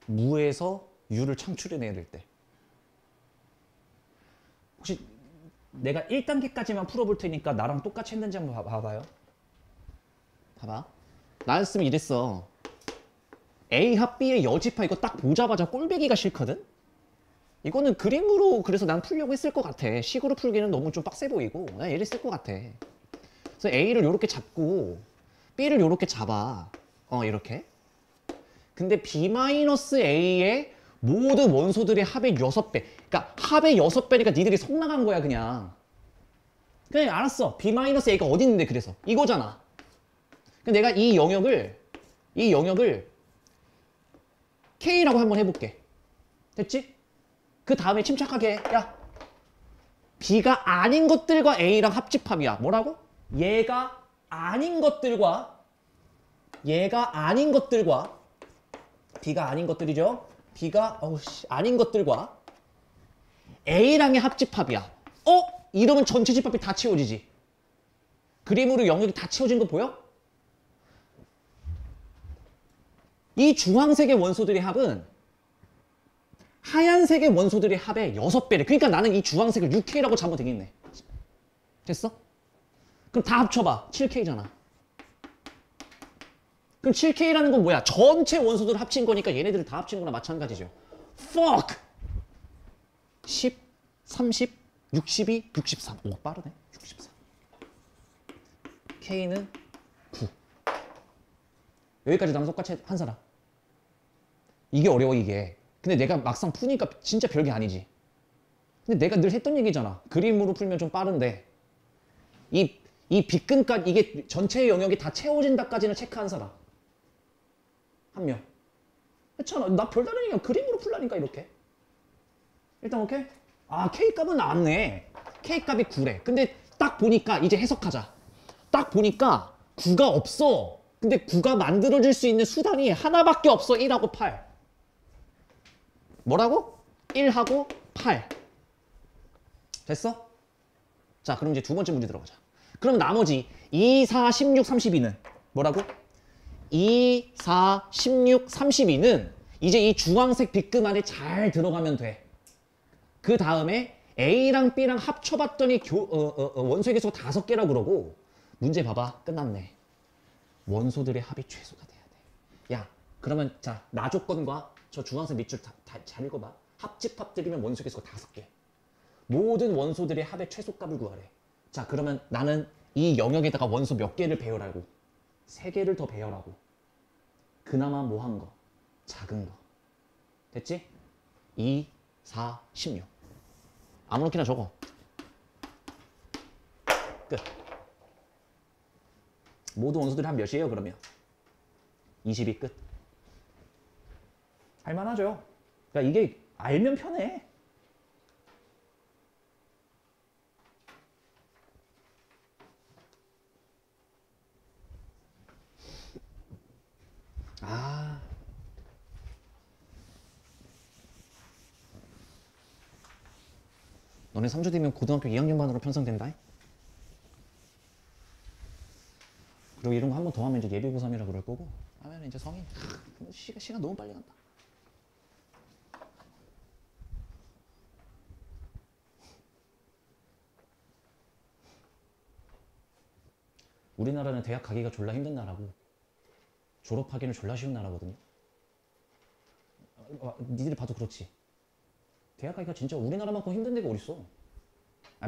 무에서 유를 창출해내야 될 때. 혹시 내가 1단계까지만 풀어볼 테니까 나랑 똑같이 했는지 한번 봐봐요. 봐봐. 나였으면 이랬어. A 합 B의 여집합 이거 딱 보자마자 꼴배기가 싫거든? 이거는 그림으로 그래서 난 풀려고 했을 것 같아. 식으로 풀기는 너무 좀 빡세 보이고 난 얘를 쓸 것 같아. 그래서 A를 이렇게 잡고 B를 이렇게 잡아. 이렇게. 근데 B-A의 모든 원소들의 합의 6배. 그러니까 합의 6배니까 니들이 속 나간 거야 그냥. 그냥 알았어. B-A가 어디 있는데 그래서. 이거잖아. 그럼 내가 이 영역을 K라고 한번 해볼게. 됐지? 그 다음에 침착하게 해. 야, B가 아닌 것들과 A랑 합집합이야. 뭐라고? 얘가 아닌 것들과 B가 아닌 것들이죠. B가 아닌 것들과 A랑의 합집합이야. 이러면 전체 집합이 다 채워지지. 그림으로 영역이 다 채워진 거 보여? 이 주황색의 원소들의 합은 하얀색의 원소들의 합의 6배래. 그러니까 나는 이 주황색을 6K라고 잡으면 되겠네. 됐어? 그럼 다 합쳐봐. 7K잖아. 그럼 7K라는 건 뭐야? 전체 원소들을 합친 거니까 얘네들을 다 합친 거나 마찬가지죠. Fuck! 10, 30, 62, 63. 오, 빠르네. 64. K는 9. 여기까지 나면 똑같이 한 사람. 이게 어려워, 이게. 근데 내가 막상 푸니까 진짜 별게 아니지. 근데 내가 늘 했던 얘기잖아. 그림으로 풀면 좀 빠른데 이 빗근까지 이게 전체 영역이 다 채워진다까지는 체크한 사람 한 명. 그렇잖아. 나 별다른 얘기야. 그림으로 풀라니까 이렇게. 일단 오케이? K값은 나왔네. K값이 9래. 근데 딱 보니까 이제 해석하자. 딱 보니까 9가 없어. 근데 9가 만들어질 수 있는 수단이 하나밖에 없어. 1하고 8. 뭐라고? 1하고 8. 됐어? 자, 그럼 이제 두 번째 문제 들어가자. 그럼 나머지 2, 4, 16, 32는 뭐라고? 2, 4, 16, 32는 이제 이 주황색 빗금 안에 잘 들어가면 돼. 그 다음에 A랑 B랑 합쳐봤더니 원소의 개수가 5개라고 그러고 문제 봐봐. 끝났네. 원소들의 합이 최소가 돼야 돼. 야, 그러면 자, 나 조건과 저 주황색 밑줄 잘 읽어봐. 합집합들이면 원소 개수가 5개. 모든 원소들의 합의 최소값을 구하래. 자, 그러면 나는 이 영역에다가 원소 몇 개를 배열하고 3개를 더 배열하고 그나마 뭐 한 거? 작은 거. 됐지? 2, 4, 16. 아무렇게나 적어. 끝. 모든 원소들의 합 몇이에요, 그러면? 20이 끝. 할만하죠? 그러니까 이게 알면 편해. 너네 3주 뒤면 고등학교 2학년반으로 편성된다. 그리고 이런 거 한 번 더 하면 이제 예비 고3이라 그럴 거고 하면 이제 성인. 시간 너무 빨리 간다. 우리나라는 대학 가기가 졸라 힘든 나라고 졸업하기는 졸라 쉬운 나라거든요. 니들이 봐도 그렇지. 대학 가기가 진짜 우리나라만큼 힘든 데가 어딨어.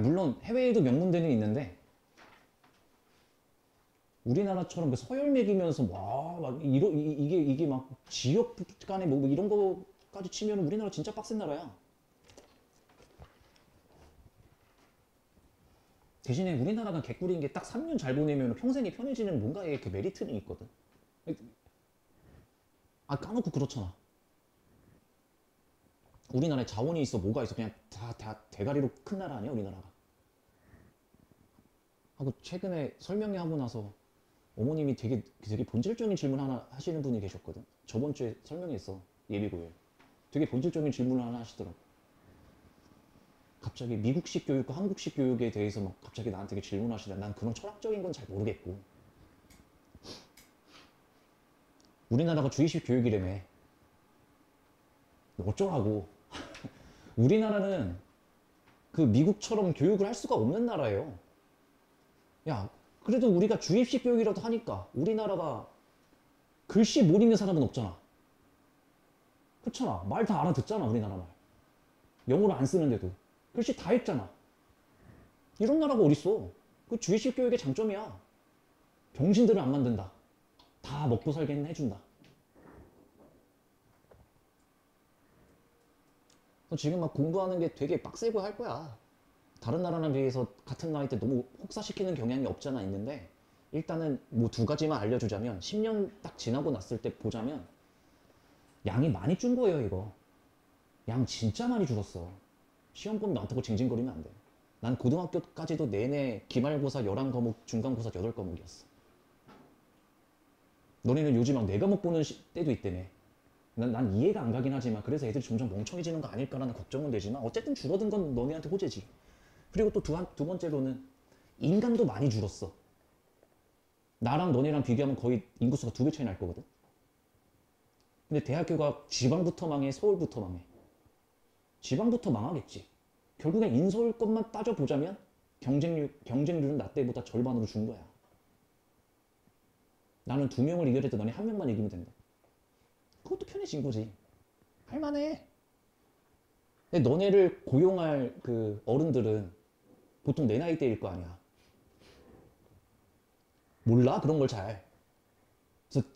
물론 해외에도 명문대는 있는데 우리나라처럼 그 서열 매기면서 이게 막 지역 간에 뭐 이런 거까지 치면 우리나라 진짜 빡센 나라야. 대신에 우리나라가 개꿀인 게 딱 3년 잘 보내면 평생이 편해지는 뭔가의 그 메리트는 있거든. 까놓고 그렇잖아. 우리나라에 자원이 있어 뭐가 있어. 그냥 다 대가리로 큰 나라 아니야 우리나라가. 하고 최근에 설명회 하고 나서 어머님이 되게 본질적인 질문 하나 하시는 분이 계셨거든. 저번 주에 설명했어. 예비고에. 되게 본질적인 질문을 하나 하시더라고. 갑자기 미국식 교육과 한국식 교육에 대해서 막 갑자기 나한테 질문하시다. 난 그런 철학적인 건 잘 모르겠고. 우리나라가 주의식 교육이라며. 어쩌라고. 우리나라는 그 미국처럼 교육을 할 수가 없는 나라예요. 야, 그래도 우리가 주입식 교육이라도 하니까 우리나라가 글씨 못 읽는 사람은 없잖아. 그렇잖아. 말 다 알아듣잖아 우리나라 말. 영어를 안 쓰는데도 글씨 다 읽잖아. 이런 나라가 어딨어. 그 주입식 교육의 장점이야. 병신들을 안 만든다. 다 먹고 살게는 해준다. 너 지금 막 공부하는 게 되게 빡세고 할 거야. 다른 나라랑 비해서 같은 나이 때 너무 혹사시키는 경향이 없잖아 있는데 일단은 뭐 두 가지만 알려주자면 10년 딱 지나고 났을 때 보자면 양이 많이 준 거예요 이거. 양 진짜 많이 줄었어. 시험본 많다고 징징거리면 안 돼. 난 고등학교까지도 내내 기말고사 11과목, 중간고사 8과목이었어. 너네는 요즘 막 4과목 보는 때도 있다며. 난 이해가 안 가긴 하지만 그래서 애들이 점점 멍청해지는 거 아닐까라는 걱정은 되지만 어쨌든 줄어든 건 너네한테 호재지. 그리고 또 두 번째로는 인간도 많이 줄었어. 나랑 너네랑 비교하면 거의 인구수가 2배 차이 날 거거든. 근데 대학교가 지방부터 망해, 서울부터 망해. 지방부터 망하겠지. 결국엔 인서울 것만 따져보자면 경쟁률은 나 때보다 절반으로 준 거야. 나는 2명을 이겨야 될 때 너네 1명만 이기면 된다. 그것도 편해진 거지. 할만해. 근데 너네를 고용할 그 어른들은 보통 내 나이대일 거 아니야. 몰라? 그런 걸 잘. 그래서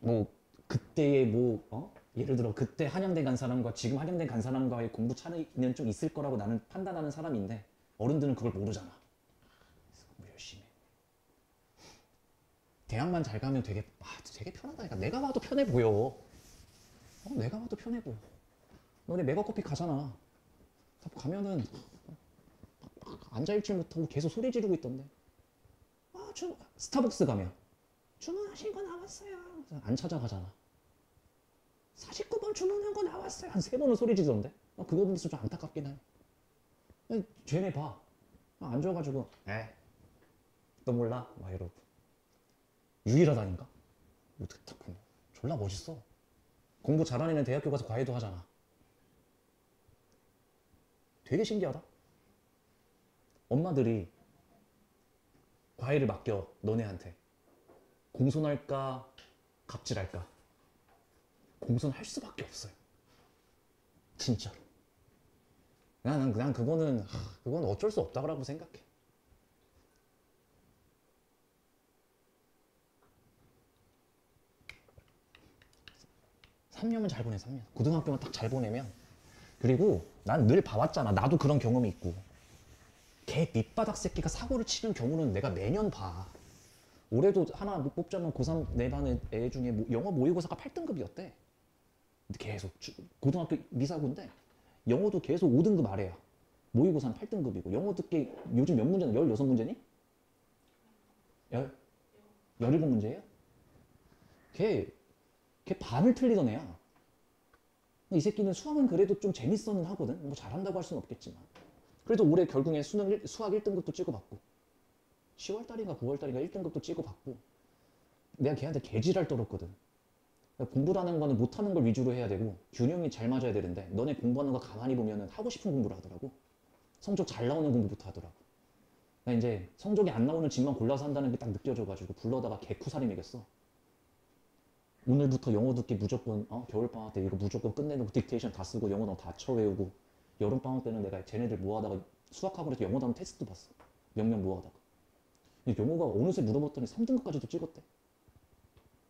뭐 그때의 예를 들어 그때 한양대 간 사람과 지금 한양대 간 사람과의 공부 차이는 좀 있을 거라고 나는 판단하는 사람인데 어른들은 그걸 모르잖아. 그래서 공부 열심히 해. 대학만 잘 가면 되게 편하다니까. 내가 봐도 편해 보여. 내가 봐도 편해 보여. 너네 메가커피 가잖아. 가면은 앉아있질 못하고 계속 소리 지르고 있던데. 스타벅스 가면 주문하신 거 나왔어요. 안 찾아가잖아. 49번 주문한 거 나왔어요. 한 3번은 소리 지르던데. 그거 보면서 좀 안타깝긴 해. 쟤네 봐. 앉아가지고 너 몰라? 막 이러고. 유일하다니까? 어떻게 딱 보면 졸라 멋있어. 공부 잘하는 애는 대학교 가서 과외도 하잖아. 되게 신기하다. 엄마들이 과외를 맡겨 너네한테. 공손할까 갑질할까? 공손할 수밖에 없어요. 진짜로. 난 그건 어쩔 수 없다고 생각해. (3년은) 잘 보내. 3년 고등학교만 딱 잘 보내면. 그리고 난 늘 봐왔잖아. 나도 그런 경험이 있고. 개 밑바닥 새끼가 사고를 치는 경우는 내가 매년 봐. 올해도 하나 못 뽑자면 고3 내 반의 애 중에 영어 모의고사가 8등급이었대. 근데 계속 고등학교 미사고인데 영어도 계속 5등급 아래야. 모의고사는 8등급이고 영어 듣기 요즘 몇 문제나? 16문제니? 17문제예요? 걔 반을 틀리던 애야. 이 새끼는 수학은 그래도 좀 재밌어는 하거든. 뭐 잘한다고 할 수는 없겠지만. 그래도 올해 결국에 수학 1등급도 찍어봤고 10월달인가 9월달인가 1등급도 찍어봤고 내가 걔한테 개지랄 떨었거든. 그러니까 공부라는 거는 못하는 걸 위주로 해야 되고 균형이 잘 맞아야 되는데 너네 공부하는 거 가만히 보면은 하고 싶은 공부를 하더라고. 성적 잘 나오는 공부부터 하더라고. 나 이제 성적이 안 나오는 집만 골라서 한다는 게 딱 느껴져가지고 불러다가 개쿠사리 매겼어. 오늘부터 영어 듣기 무조건 겨울방학 때 이거 무조건 끝내놓고 딕테이션 다 쓰고 영어 단어 다 쳐외우고 여름방학 때는 내가 쟤네들 모아다가 수학학원에서 영어 단어 테스트 봤어. 몇 명 모아다가. 근데 영어가 어느새 물어봤더니 3등급까지도 찍었대.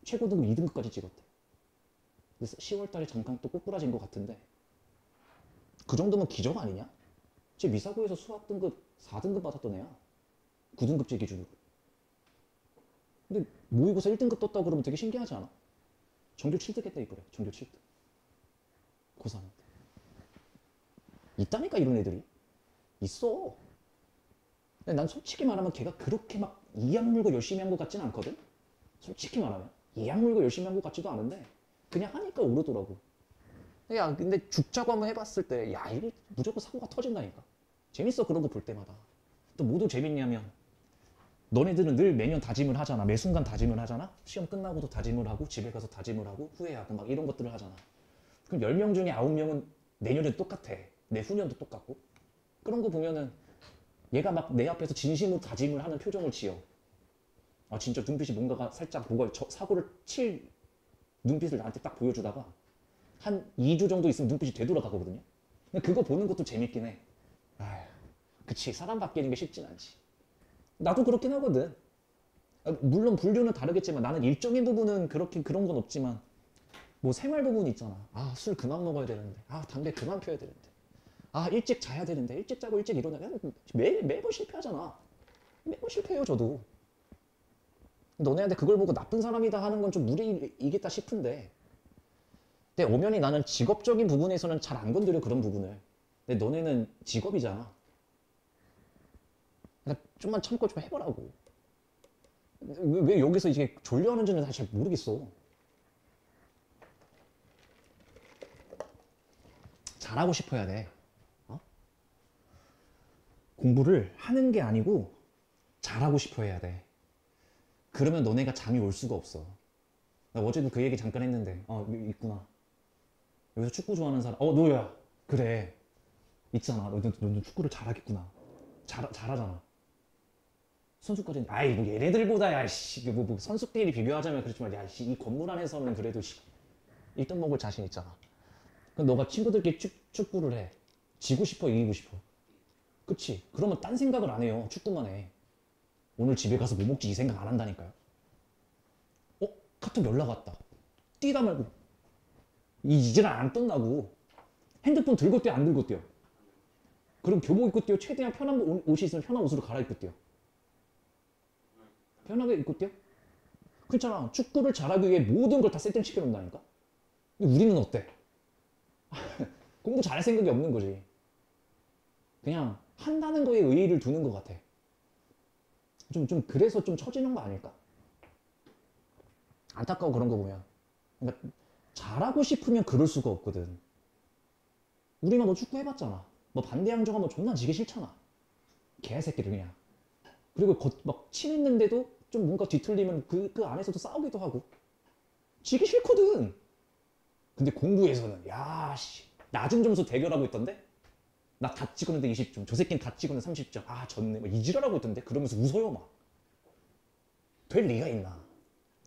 최고 등급 2등급까지 찍었대. 그래서 10월달에 잠깐 또 꼬꾸라진 것 같은데 그 정도면 기적 아니냐? 쟤 미사고에서 수학 등급 4등급 받았던 애야. 9등급제 기준으로. 근데 모의고사 1등급 떴다고 그러면 되게 신기하지 않아? 전교 7등 했다 이거래. 전교 7등. 고3. 있다니까 이런 애들이. 있어. 근데 난 솔직히 말하면 걔가 그렇게 막 이악 물고 열심히 한 것 같지는 않거든? 솔직히 말하면. 이악 물고 열심히 한 것 같지도 않은데 그냥 하니까 오르더라고. 야 근데 죽자고 한번 해봤을 때 야 이게 무조건 사고가 터진다니까. 재밌어 그런 거 볼 때마다. 또 뭐도 재밌냐면 너네들은 늘 매년 다짐을 하잖아. 매 순간 다짐을 하잖아. 시험 끝나고도 다짐을 하고 집에 가서 다짐을 하고 후회하고 막 이런 것들을 하잖아. 그럼 10명 중에 9명은 내년에도 똑같아. 내후년도 똑같고. 그런 거 보면은 얘가 막 내 앞에서 진심으로 다짐을 하는 표정을 지어. 진짜 눈빛이 뭔가가 살짝 사고를 칠 눈빛을 나한테 딱 보여주다가 한 2주 정도 있으면 눈빛이 되돌아가거든요. 근데 그거 보는 것도 재밌긴 해. 아휴, 그치. 사람 바뀌는 게 쉽진 않지. 나도 그렇긴 하거든. 물론 분류는 다르겠지만 나는 일적인 부분은 그런 건 없지만 뭐 생활 부분 있잖아. 아, 술 그만 먹어야 되는데. 아, 담배 그만 피워야 되는데. 아, 일찍 자야 되는데. 일찍 자고 일찍 일어나야 매번 실패하잖아. 매번 실패해요, 저도. 너네한테 그걸 보고 나쁜 사람이다 하는 건 좀 무리이겠다 싶은데. 근데 엄연히 나는 직업적인 부분에서는 잘 안 건드려, 그런 부분을. 근데 너네는 직업이잖아. 그러니까 좀만 참고 좀 해보라고. 왜 여기서 이제 졸려하는지는 사실 모르겠어. 잘하고 싶어야 돼. 어? 공부를 하는 게 아니고 잘하고 싶어 해야 돼. 그러면 너네가 잠이 올 수가 없어. 나 어제도 그 얘기 잠깐 했는데, 있구나. 여기서 축구 좋아하는 사람, 너야. 그래. 있잖아. 너 축구를 잘하겠구나. 잘하잖아. 선수까지는, 아이, 뭐 얘네들보다, 야, 씨, 뭐 선수끼리 비교하자면 그렇지만, 야, 씨, 이 건물 안에서는 그래도, 씨, 1등 먹을 자신 있잖아. 그럼 너가 친구들끼리 축구를 해. 지고 싶어, 이기고 싶어. 그치? 그러면 딴 생각을 안 해요. 축구만 해. 오늘 집에 가서 뭐 먹지 이 생각 안 한다니까요. 카톡 연락 왔다. 뛰다 말고. 이제는 안 뜬다고. 핸드폰 들고 뛰어, 안 들고 뛰어? 그럼 교복 입고 뛰어. 최대한 편한 옷이 있으면 편한 옷으로 갈아입고 뛰어. 편하게 입고 뛰어? 그렇잖아. 축구를 잘하기 위해 모든 걸 다 세팅시켜 놓는다니까? 근데 우리는 어때? 공부 잘할 생각이 없는 거지. 그냥 한다는 거에 의의를 두는 것 같아. 그래서 좀 처지는 거 아닐까? 안타까워, 그런 거 보면. 그러니까 잘하고 싶으면 그럴 수가 없거든. 우리가 너 축구 해봤잖아. 뭐 반대항저가 뭐 존나 지기 싫잖아. 개새끼들 그냥. 그리고 막 친했는데도 좀 뭔가 뒤틀리면 그 안에서도 싸우기도 하고. 지기 싫거든. 근데 공부에서는, 야, 씨, 낮은 점수 대결하고 있던데? 나 다 찍었는데 20점. 저 새끼는 다 찍었는데 30점. 아, 졌네. 막 이지랄하고 있던데? 그러면서 웃어요, 막. 될 리가 있나.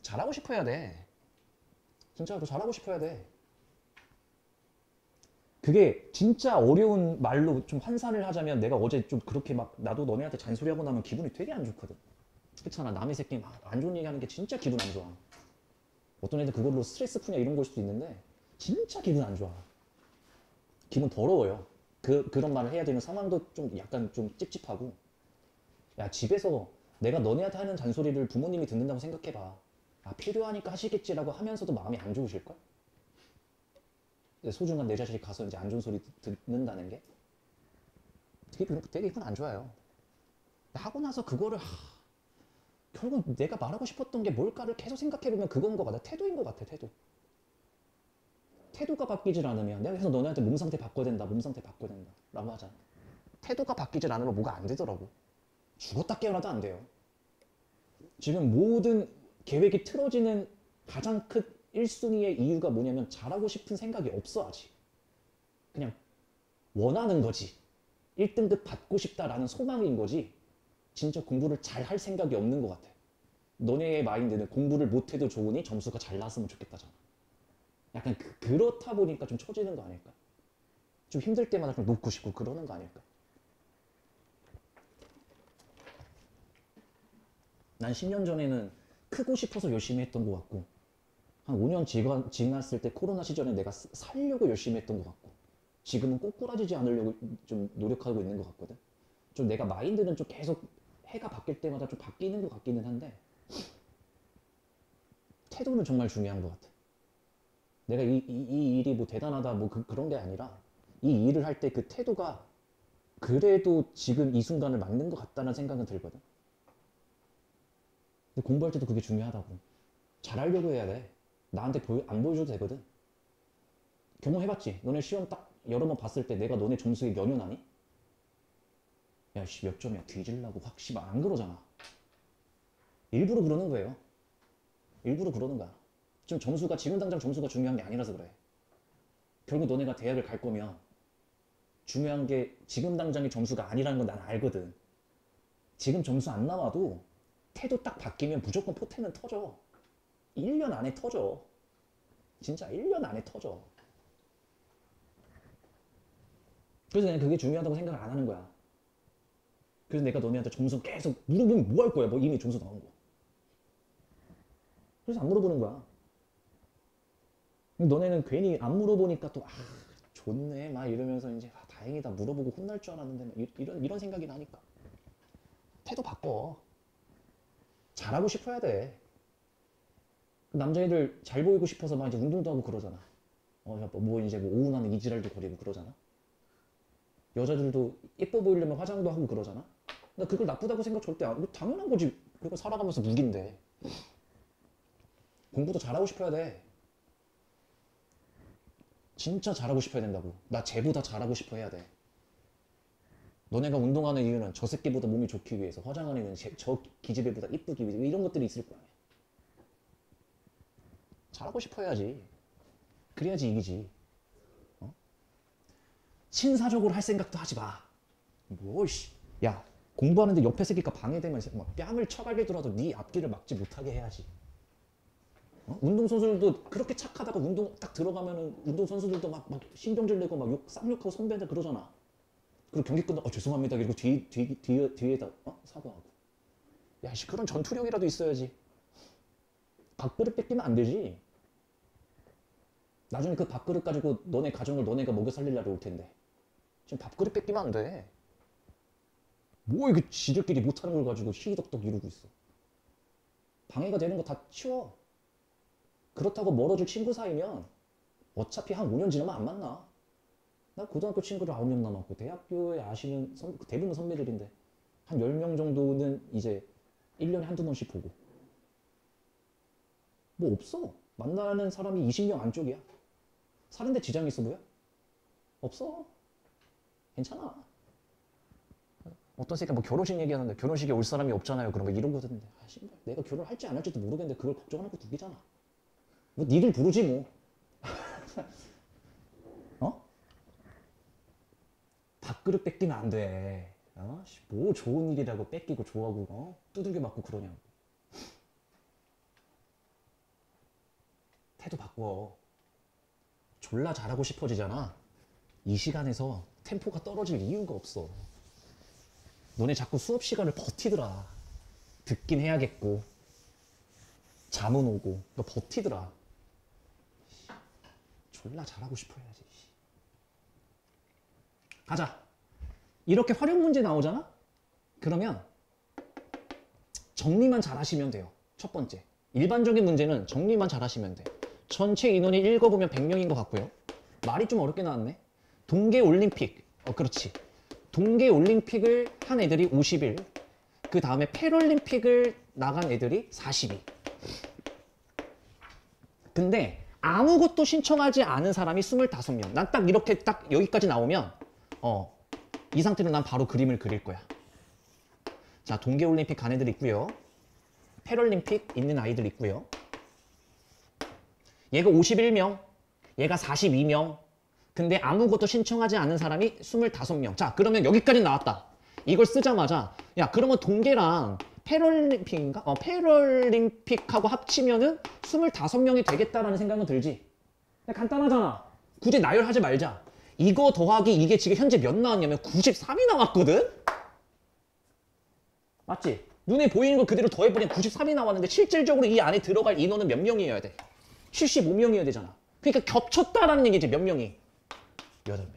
잘하고 싶어야 돼. 진짜로 잘하고 싶어야 돼. 그게 진짜 어려운 말로 좀 환산을 하자면, 내가 어제 좀 그렇게 막 나도 너네한테 잔소리하고 나면 기분이 되게 안 좋거든. 그렇잖아. 남의 새끼 막 안 좋은 얘기 하는 게 진짜 기분 안 좋아. 어떤 애들 그걸로 스트레스 푸냐 이런 걸 수도 있는데 진짜 기분 안 좋아. 기분 더러워요. 그런 말을 해야 되는 상황도 좀 약간 좀 찝찝하고. 야, 집에서 내가 너네한테 하는 잔소리를 부모님이 듣는다고 생각해봐. 아, 필요하니까 하시겠지라고 하면서도 마음이 안 좋으실걸? 소중한 내 자식이 가서 이제 안 좋은 소리 듣는다는 게 되게 기분 안 좋아요. 하고 나서 그거를 결국 내가 말하고 싶었던 게 뭘까를 계속 생각해보면 그건 것 같아. 태도인 것 같아, 태도. 태도가 바뀌질 않으면, 내가 계속 너네한테 몸 상태 바꿔야 된다, 몸 상태 바꿔야 된다 라고 하잖아. 태도가 바뀌질 않으면 뭐가 안 되더라고. 죽었다 깨어나도 안 돼요. 지금 모든 계획이 틀어지는 가장 큰 1순위의 이유가 뭐냐면 잘하고 싶은 생각이 없어, 아직. 그냥 원하는 거지. 1등급 받고 싶다라는 소망인 거지. 진짜 공부를 잘 할 생각이 없는 것 같아. 너네의 마인드는 공부를 못해도 좋으니 점수가 잘 나왔으면 좋겠다잖아. 약간 그렇다 보니까 좀 처지는 거 아닐까? 좀 힘들 때마다 좀 놓고 싶고 그러는 거 아닐까? 난 10년 전에는 크고 싶어서 열심히 했던 것 같고, 한 5년 지났을 때 코로나 시절에 내가 살려고 열심히 했던 것 같고, 지금은 꼬꾸라지지 않으려고 좀 노력하고 있는 것 같거든. 좀 내가 마인드는 좀 계속 해가 바뀔 때마다 좀 바뀌는 것 같기는 한데, 태도는 정말 중요한 것 같아. 내가 이 일이 뭐 대단하다 뭐 그런 게 아니라, 이 일을 할 때 그 태도가 그래도 지금 이 순간을 맞는 것 같다는 생각은 들거든. 근데 공부할 때도 그게 중요하다고. 잘하려고 해야 돼. 나한테 안 보여줘도 되거든. 경험해봤지? 너네 시험 딱 여러 번 봤을 때 내가 너네 점수에 연연하니? 야, 씨, 몇 점이야? 뒤질라고 확, 씨발, 안 그러잖아. 일부러 그러는 거예요. 일부러 그러는 거야. 지금 당장 점수가 중요한 게 아니라서 그래. 결국 너네가 대학을 갈 거면 중요한 게 지금 당장의 점수가 아니라는 건 난 알거든. 지금 점수 안 나와도 태도 딱 바뀌면 무조건 포텐은 터져. 1년 안에 터져. 진짜 1년 안에 터져. 그래서 내가 그게 중요하다고 생각을 안 하는 거야. 그래서 내가 너네한테 점수 계속 물어보면 뭐 할 거야? 뭐 이미 점수 나온 거. 그래서 안 물어보는 거야. 너네는 괜히 안 물어보니까 또 좋네 막 이러면서 이제 다행이다 물어보고 혼날 줄 알았는데 막 이런 생각이 나니까 태도 바꿔. 잘하고 싶어야 돼. 남자애들 잘 보이고 싶어서 막 이제 운동도 하고 그러잖아. 뭐 이제 뭐 오후 나면 이지랄도 거리고 그러잖아. 여자들도 예뻐 보이려면 화장도 하고 그러잖아. 나 그걸 나쁘다고 생각 절대 안. 이거 당연한 거지. 그거 살아가면서 무기인데. 공부도 잘하고 싶어야 돼. 진짜 잘하고 싶어야 된다고. 나 쟤보다 잘하고 싶어 해야 돼. 너네가 운동하는 이유는 저 새끼보다 몸이 좋기 위해서, 화장하는 이유는 저 기집애보다 이쁘기 위해서, 이런 것들이 있을 거 아니야. 잘하고 싶어 해야지. 그래야지 이기지. 신사적으로 할 생각도 하지 마. 야, 공부하는데 옆에 새끼가 방해되면 막 뺨을 쳐갈리더라도 네 앞길을 막지 못하게 해야지. 운동선수들도 그렇게 착하다가 운동 딱 들어가면은 운동선수들도 막 신경질 내고 막 쌍욕하고 선배한테 그러잖아. 그리고 경기 끝나고 죄송합니다. 그리고 뒤에다 사과하고. 야, 그런 전투력이라도 있어야지. 밥그릇 뺏기면 안 되지. 나중에 그 밥그릇 가지고 너네 가정을 너네가 먹여 살릴 날이 올 텐데. 지금 밥그릇 뺏기면 안 돼. 뭐 이거 지들끼리 못하는 걸 가지고 시기덕덕 이러고 있어. 방해가 되는 거 다 치워. 그렇다고 멀어질 친구 사이면 어차피 한 5년 지나면 안 만나. 나 고등학교 친구들 9명 남았고 대학교에 아시는 대부분 선배들인데 한 10명 정도는 이제 1년에 한두 번씩 보고. 뭐 없어. 만나는 사람이 20명 안쪽이야. 사는데 지장이 있어 보여? 없어. 괜찮아. 어떤 새끼가 뭐 결혼식 얘기하는데 결혼식에 올 사람이 없잖아요. 그러면 이런 거 듣는데 씨발 내가 결혼할지 안 할지도 모르겠는데 그걸 걱정하는 거 누구잖아. 뭐 니들 부르지 뭐. 밥그릇 뺏기면 안 돼. 뭐 좋은 일이라고 뺏기고 좋아하고 두들겨 맞고 그러냐고. 태도 바꿔. 졸라 잘하고 싶어지잖아. 이 시간에서 템포가 떨어질 이유가 없어. 너네 자꾸 수업 시간을 버티더라. 듣긴 해야겠고 잠은 오고 너 버티더라. 졸라 잘하고 싶어 해야지. 가자. 이렇게 활용 문제 나오잖아? 그러면 정리만 잘 하시면 돼요. 첫 번째. 일반적인 문제는 정리만 잘 하시면 돼. 전체 인원이 읽어보면 100명인 것 같고요. 말이 좀 어렵게 나왔네. 동계올림픽. 그렇지. 동계올림픽을 한 애들이 51. 그 다음에 패럴림픽을 나간 애들이 42. 근데 아무것도 신청하지 않은 사람이 25명. 난 딱 이렇게 딱 여기까지 나오면 이 상태로 난 바로 그림을 그릴 거야. 자, 동계올림픽 간 애들 있고요. 패럴림픽 있는 아이들 있고요. 얘가 51명, 얘가 42명. 근데 아무것도 신청하지 않은 사람이 25명. 자, 그러면 여기까지 나왔다. 이걸 쓰자마자 야, 그러면 동계랑 패럴림픽인가? 패럴림픽하고 합치면은 25명이 되겠다라는 생각은 들지. 간단하잖아. 굳이 나열하지 말자. 이거 더하기 이게 지금 현재 몇 나왔냐면 93이 나왔거든? 맞지? 눈에 보이는 거 그대로 더해버리면 93이 나왔는데 실질적으로 이 안에 들어갈 인원은 몇 명이어야 돼? 75명이어야 되잖아. 그러니까 겹쳤다라는 얘기지. 몇 명이? 8명.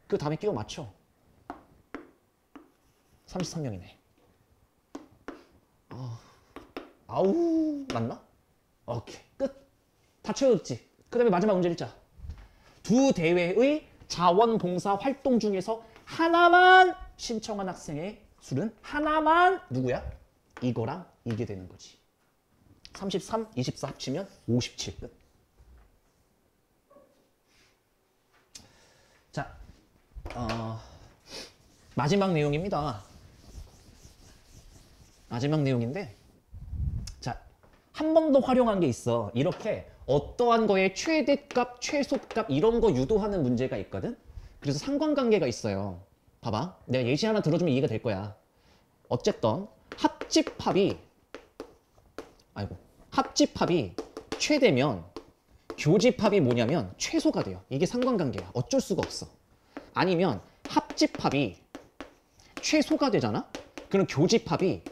그 다음에 끼워 맞춰. 33명이네. 아우, 맞나? 오케이, 끝. 다 채워졌지. 그 다음에 마지막 문제 읽자. 두 대회의 자원봉사 활동 중에서 하나만 신청한 학생의 수는 하나만 누구야? 이거랑 이게 되는 거지. 33, 24 합치면 57. 끝. 자, 마지막 내용입니다. 마지막 내용인데, 자, 한 번 더 활용한 게 있어. 이렇게 어떠한 거에 최대값, 최소값 이런 거 유도하는 문제가 있거든? 그래서 상관관계가 있어요. 봐봐. 내가 예시 하나 들어주면 이해가 될 거야. 어쨌든 합집합이 최대면 교집합이 뭐냐면 최소가 돼요. 이게 상관관계야. 어쩔 수가 없어. 아니면 합집합이 최소가 되잖아? 그럼 교집합이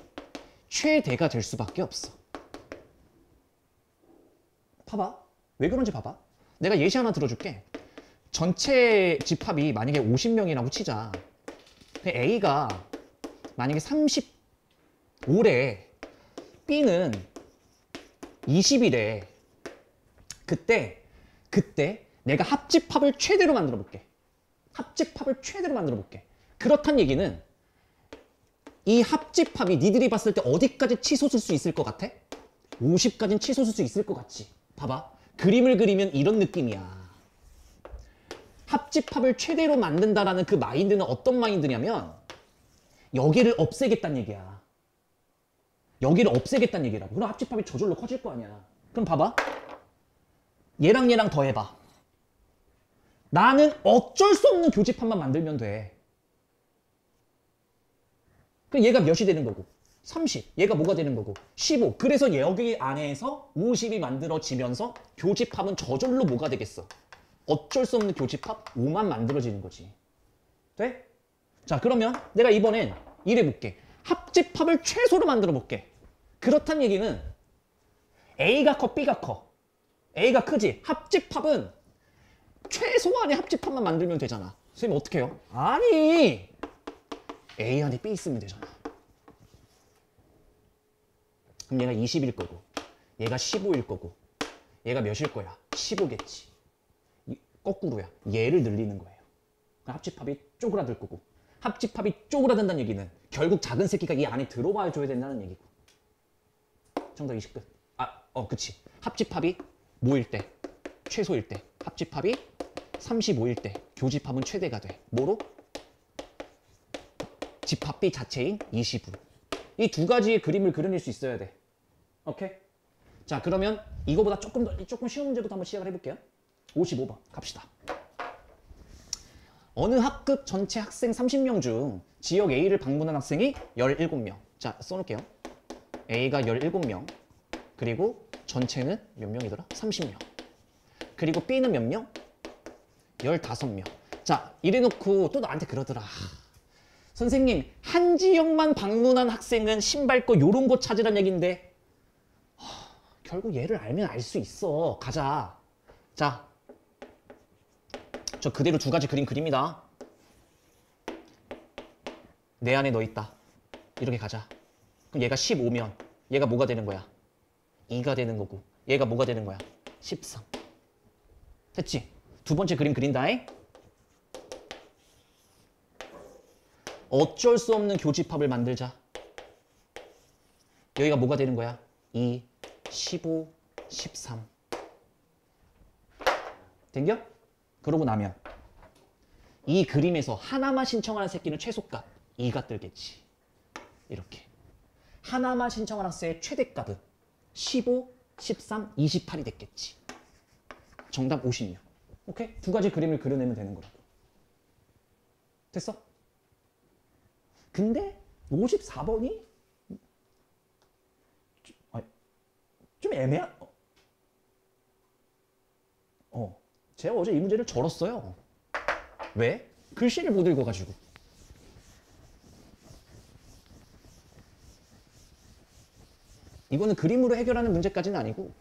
최대가 될 수밖에 없어. 봐봐. 왜 그런지 봐봐. 내가 예시 하나 들어줄게. 전체 집합이 만약에 50명이라고 치자. A가 만약에 35래. B는 20이래. 그때 내가 합집합을 최대로 만들어 볼게. 합집합을 최대로 만들어 볼게. 그렇단 얘기는 이 합집합이 니들이 봤을 때 어디까지 치솟을 수 있을 것 같아? 50까지는 치솟을 수 있을 것 같지. 봐봐. 그림을 그리면 이런 느낌이야. 합집합을 최대로 만든다라는 그 마인드는 어떤 마인드냐면 여기를 없애겠다는 얘기야. 여기를 없애겠다는 얘기라고. 그럼 합집합이 저절로 커질 거 아니야. 그럼 봐봐. 얘랑 얘랑 더해봐. 나는 어쩔 수 없는 교집합만 만들면 돼. 그럼 얘가 몇이 되는 거고 30. 얘가 뭐가 되는 거고 15. 그래서 여기 안에서 50이 만들어지면서 교집합은 저절로 뭐가 되겠어? 어쩔 수 없는 교집합 5만 만들어지는 거지. 돼? 자, 그러면 내가 이번엔 이래 볼게. 합집합을 최소로 만들어 볼게. 그렇단 얘기는 A가 커, B가 커. A가 크지. 합집합은 최소한의 합집합만 만들면 되잖아. 선생님 어떻게 해요? 아니, A 안에 B 있으면 되잖아. 그럼 얘가 20일 거고 얘가 15일 거고 얘가 몇일 거야? 15겠지. 거꾸로야. 얘를 늘리는 거예요. 합집합이 쪼그라들 거고 합집합이 쪼그라든다는 얘기는 결국 작은 새끼가 이 안에 들어와 줘야 된다는 얘기고. 정답 20끝. 그치. 합집합이 뭐일 때? 최소일 때. 합집합이 35일 때 교집합은 최대가 돼. 뭐로? 집합 B 자체인 20으로. 이 두 가지의 그림을 그려낼 수 있어야 돼. 오케이? 자, 그러면 이거보다 조금 쉬운 문제부터 한번 시작을 해볼게요. 55번 갑시다. 어느 학급 전체 학생 30명 중 지역 A를 방문한 학생이 17명. 자, 써놓을게요. A가 17명. 그리고 전체는 몇 명이더라? 30명. 그리고 B는 몇 명? 15명. 자, 이래놓고 또 나한테 그러더라. 선생님, 한 지역만 방문한 학생은 신발 거 요런 거 찾으란 얘긴데 결국 얘를 알면 알 수 있어. 가자. 자, 저 그대로 두 가지 그림 그립니다. 내 안에 너 있다. 이렇게 가자. 그럼 얘가 15면 얘가 뭐가 되는 거야? 2가 되는 거고 얘가 뭐가 되는 거야? 13. 됐지? 두 번째 그림 그린다잉. 어쩔 수 없는 교집합을 만들자. 여기가 뭐가 되는 거야? 2, 15, 13. 된겨? 그러고 나면 이 그림에서 하나만 신청하는 새끼는 최소값 2가 뜨겠지. 이렇게. 하나만 신청하는 학생의 최대값은 15, 13, 28이 됐겠지. 정답 56. 오케이? 두 가지 그림을 그려내면 되는 거라고. 됐어? 근데 54번이 좀 애매한. 제가 어제 이 문제를 절었어요. 왜? 글씨를 못 읽어가지고. 이거는 그림으로 해결하는 문제까지는 아니고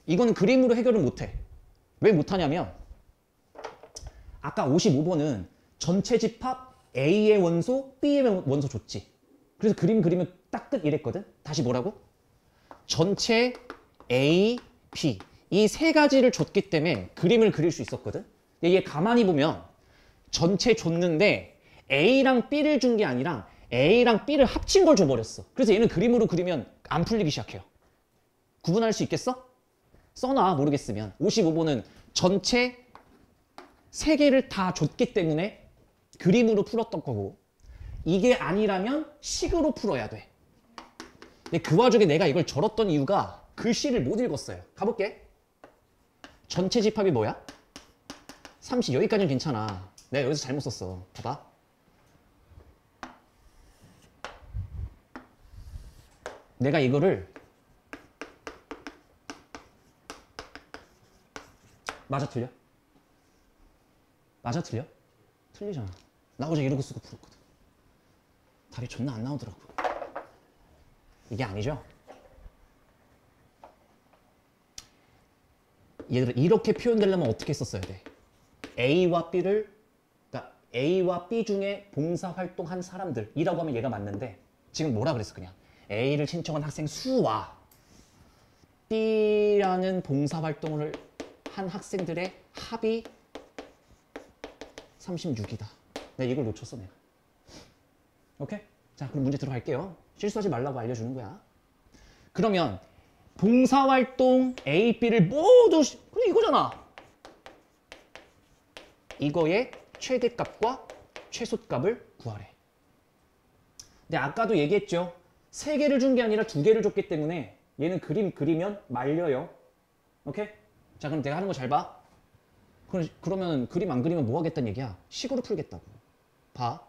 이거는 그림으로 해결을 못해. 왜 못하냐면 아까 55번은 전체 집합 A의 원소, B의 원소 줬지. 그래서 그림 그리면 딱 끝 이랬거든. 다시 뭐라고? 전체 A, B 이 세 가지를 줬기 때문에 그림을 그릴 수 있었거든. 근데 얘 가만히 보면 전체 줬는데 A랑 B를 준 게 아니라 A랑 B를 합친 걸 줘버렸어. 그래서 얘는 그림으로 그리면 안 풀리기 시작해요. 구분할 수 있겠어? 써놔 모르겠으면. 55번은 전체 세 개를 다 줬기 때문에 그림으로 풀었던 거고 이게 아니라면 식으로 풀어야 돼. 근데 그 와중에 내가 이걸 절었던 이유가 글씨를 못 읽었어요. 가볼게. 전체 집합이 뭐야? 30. 여기까지는 괜찮아. 내가 여기서 잘못 썼어. 봐봐. 내가 이거를 맞아 틀려? 맞아 틀려? 틀리잖아. 나 어제 이러고 쓰고 풀었거든. 답이 존나 안 나오더라고. 이게 아니죠? 얘들아 이렇게 표현되려면 어떻게 썼어야 돼? A와 B를 그러니까 A와 B 중에 봉사활동한 사람들이라고 하면 얘가 맞는데 지금 뭐라 그랬어 그냥 A를 신청한 학생 수와 B라는 봉사활동을 한 학생들의 합이 36이다. 내가 이걸 놓쳤어 내가. 오케이? 자 그럼 문제 들어갈게요. 실수하지 말라고 알려주는 거야. 그러면 봉사활동 A, B를 모두 그럼 이거잖아. 이거의 최대값과 최소값을 구하래. 근데 아까도 얘기했죠. 3개를 준 게 아니라 2개를 줬기 때문에 얘는 그림 그리면 말려요. 오케이? 자 그럼 내가 하는 거 잘 봐. 그러면 그림 안 그리면 뭐 하겠다는 얘기야? 식으로 풀겠다고. 봐.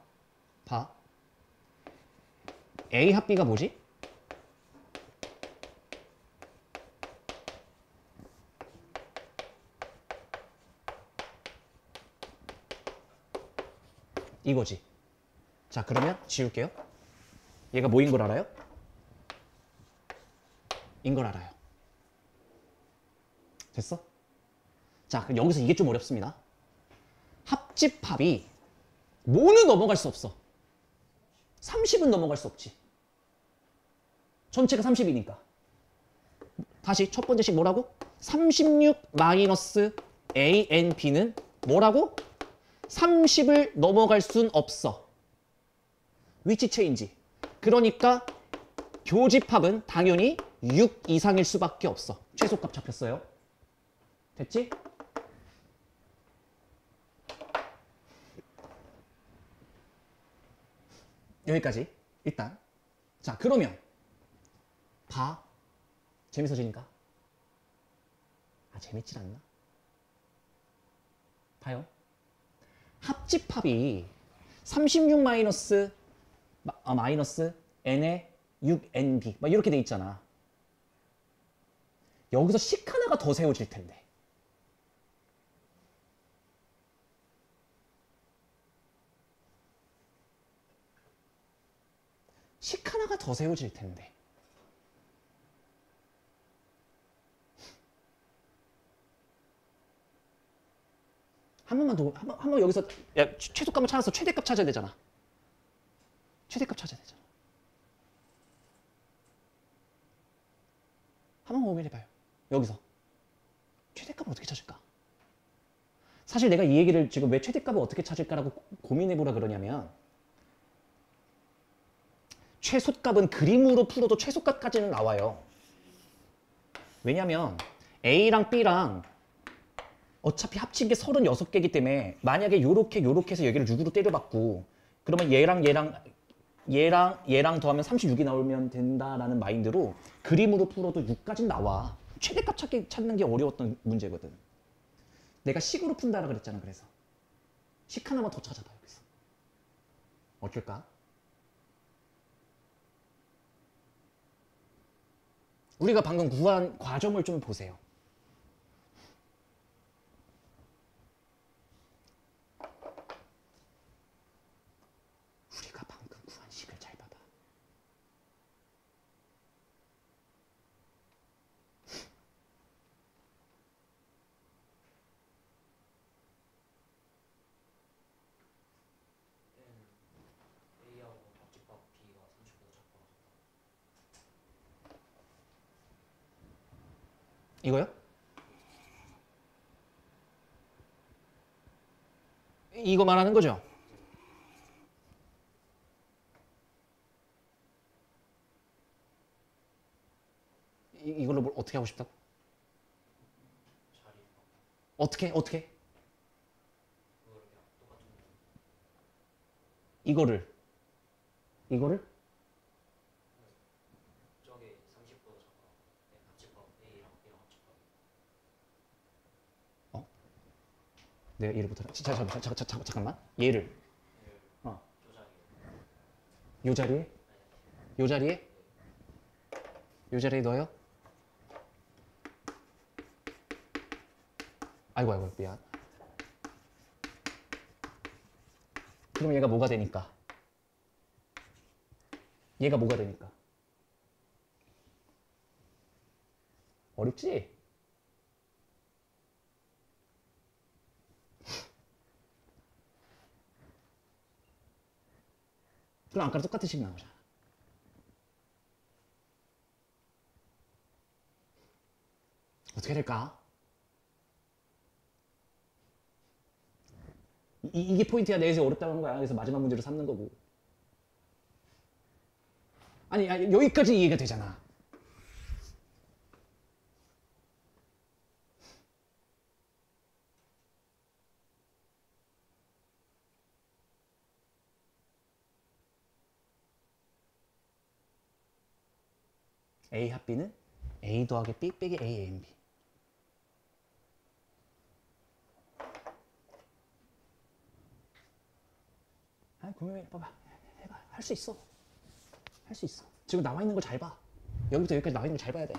A 합 B가 뭐지? 이거지. 자 그러면 지울게요. 얘가 뭐인 걸 알아요? 인 걸 알아요. 됐어? 자 그럼 여기서 이게 좀 어렵습니다. 합집합이 뭐는 넘어갈 수 없어. 30은 넘어갈 수 없지. 전체가 30이니까. 다시 첫 번째식 뭐라고? 36 마이너스 A, N, B는 뭐라고? 30을 넘어갈 순 없어. 위치 체인지. 그러니까 교집합은 당연히 6 이상일 수밖에 없어. 최소값 잡혔어요. 됐지? 여기까지 일단. 자 그러면 봐. 재밌어지니까. 아 재밌질 않나? 봐요. 합집합이 36 마이너스 n에 6nb 막 이렇게 돼 있잖아. 여기서 식 하나가 더 세워질 텐데. 식 하나가 더 세워질 텐데. 한 번만 더, 한 번 여기서, 야, 최소값을 찾아서 최대값 찾아야 되잖아. 최대값 찾아야 되잖아. 한 번만 고민해봐요. 여기서. 최대값을 어떻게 찾을까? 사실 내가 이 얘기를 지금 왜 최대값을 어떻게 찾을까라고 고민해보라 그러냐면, 최소값은 그림으로 풀어도 최소값까지는 나와요. 왜냐면 A랑 B랑 어차피 합친 게 36개이기 때문에 만약에 요렇게 해서 여기를 6으로 때려봤고 그러면 얘랑 더하면 36이 나오면 된다라는 마인드로 그림으로 풀어도 6까지 나와. 최대값 찾는 게 어려웠던 문제거든. 내가 식으로 푼다라 그랬잖아. 그래서 식 하나만 더 찾아봐. 여기서 어쩔까? 우리가 방금 구한 과정을 좀 보세요. 우리가 방금 구한 식을 잘 봐봐. A하고 합집합 B가 30보다 작거나 이거요? 이거 말하는 거죠? 이걸로 뭘 어떻게 하고 싶다고? 자리 어떻게? 그거를 그냥 똑같은 이거를 저게 30보다 작거나 합집합 A랑 B랑 합집합 내가 얘를부터 잠깐만 얘를 어. 저 자리에 요 자리에 넣어요? 아이고 미안. 그럼 얘가 뭐가 되니까? 어렵지? 그럼 아까랑 똑같은 식이 나오잖아. 어떻게 될까? 이게 포인트야. 내에서 어렵다는 거야. 그래서 마지막 문제로 삼는 거고. 아니 여기까지 이해가 되잖아. A 합 B는 A 더하기 B 빼기 A, A, B. 아, 고민해 봐봐. 해봐. 할 수 있어. 할 수 있어. 지금 나와 있는 거 잘 봐. 여기부터 여기까지 나와 있는 거 잘 봐야 돼.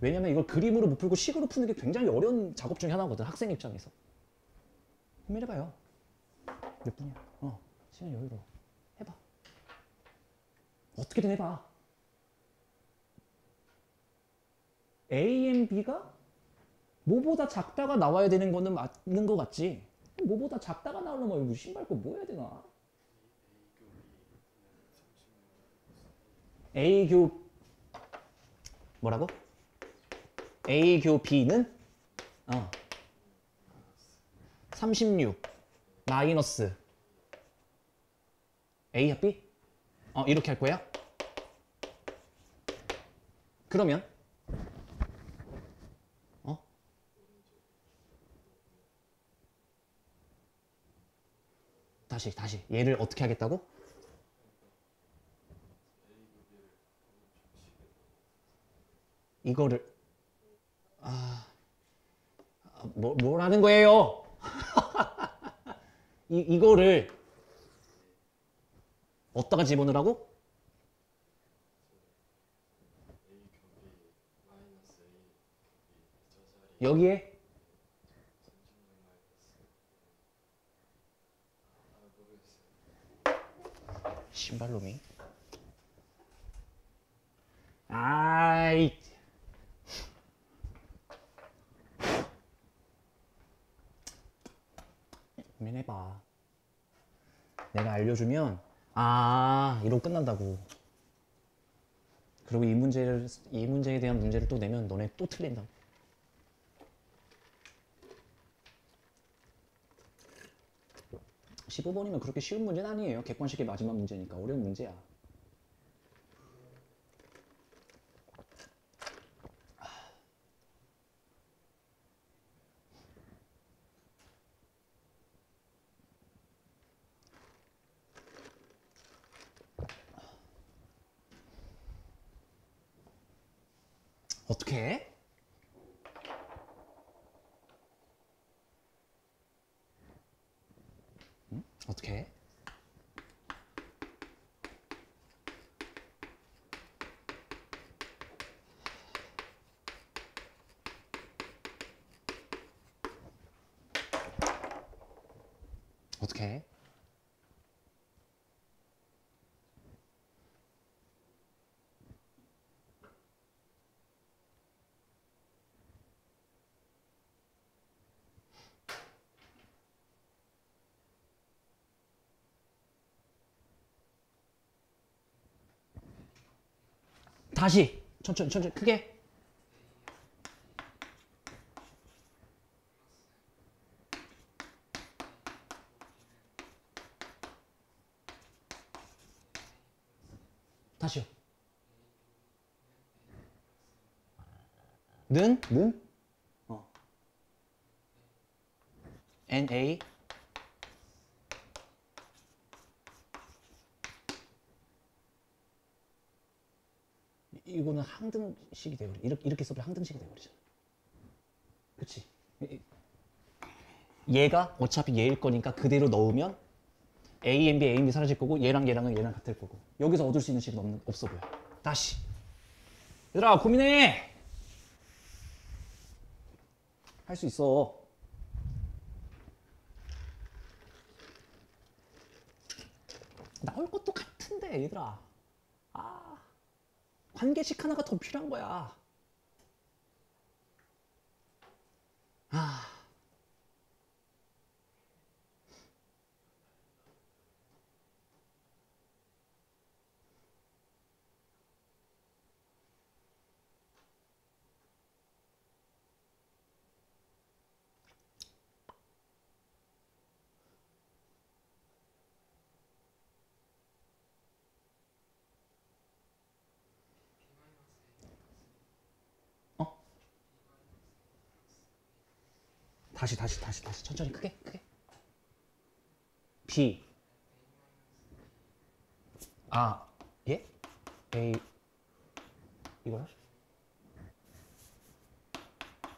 왜냐면 이걸 그림으로 못 풀고 식으로 푸는 게 굉장히 어려운 작업 중에 하나거든. 학생 입장에서. 고민해봐요. 몇 분이야? 시간 여유로워. 해봐. 어떻게든 해봐. A, B가 뭐보다 작다가 나와야 되는 거는 맞는 거 같지? 뭐보다 작다가 나오려면 이거 신발고 뭐 해야 되나? A 교 뭐라고? A 교 B는 36 마이너스 A 합 B? 이렇게 할 거야? 그러면 다시 얘를 어떻게 하겠다고? 이거를 뭐라는 거예요? 이거를 어디다가 집어넣으라고? 여기에 신발놈이 아이 고민해봐. 내가 알려주면 이러고 끝난다고. 그리고 이 문제에 대한 문제를 또 내면 너네 또 틀린다고. (15번이면) 그렇게 쉬운 문제는 아니에요. 객관식의 마지막 문제니까 어려운 문제야. 어떻게 해? 어떻게 해? 어떻게 해? 다시 천천히 크게. 다시요. 는? NA 이거는 항등식이 되버려. 이렇게 써버려. 항등식이 되버리잖아. 그치? 얘가 어차피 얘일 거니까 그대로 넣으면 A, M, B, A, M, B 사라질 거고 얘랑 얘랑 같을 거고 여기서 얻을 수 있는 식은 없어 보여. 다시. 얘들아 고민해. 할 수 있어. 나올 것도 같은데 얘들아. 관계식 하나가 더 필요한 거야. 다시 천천히 크게 B 아 예? A 이거요?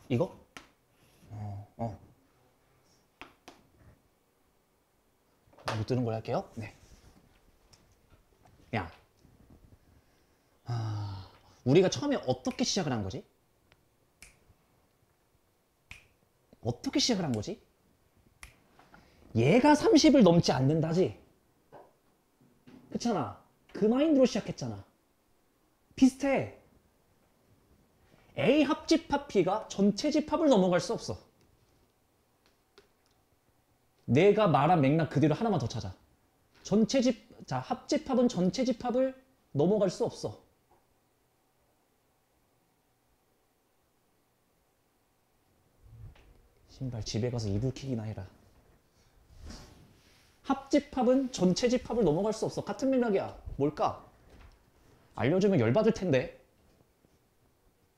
이거? 못 들은 걸 할게요. 네. 야, 우리가 처음에 어떻게 시작을 한 거지? 어떻게 시작을 한 거지? 얘가 30을 넘지 않는다지? 그렇잖아. 그 마인드로 시작했잖아. 비슷해. A 합집합 B가 전체 집합을 넘어갈 수 없어. 내가 말한 맥락 그대로 하나만 더 찾아. 자, 합집합은 전체 집합을 넘어갈 수 없어. 신발 집에 가서 이불킥이나 해라. 합집합은 전체 집합을 넘어갈 수 없어. 같은 맥락이야. 뭘까? 알려주면 열받을 텐데.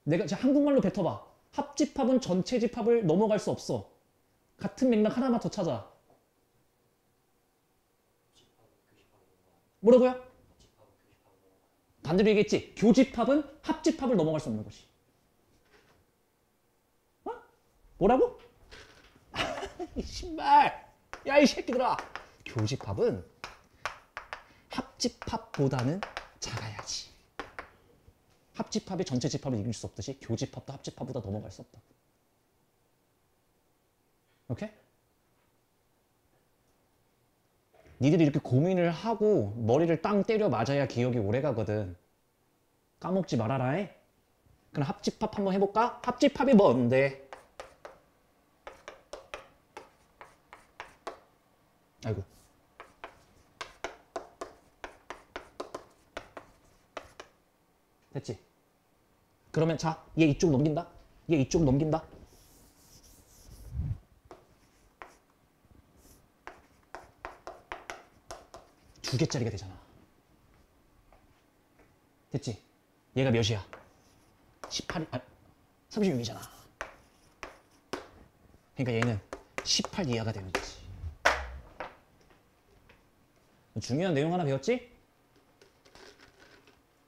내가 이제 한국말로 뱉어봐. 합집합은 전체 집합을 넘어갈 수 없어. 같은 맥락 하나만 더 찾아. 뭐라고요? 반대로 얘기했지. 교집합은 합집합을 넘어갈 수 없는 것이. 어? 뭐라고? 이 신발. 야, 이 새끼들아. 교집합은 합집합보다는 작아야지. 합집합이 전체 집합을 이길 수 없듯이 교집합도 합집합보다 넘어갈 수 없다. 오케이? 니들이 이렇게 고민을 하고 머리를 땅 때려 맞아야 기억이 오래 가거든. 까먹지 말아라 해. 그럼 합집합 한번 해볼까? 합집합이 뭔데? 아이고. 됐지? 그러면 자, 얘 이쪽 넘긴다. 얘 이쪽 넘긴다. 두 개짜리가 되잖아. 됐지? 얘가 몇이야? 18, 36이잖아. 그러니까 얘는 18 이하가 되는 거지. 중요한 내용 하나 배웠지?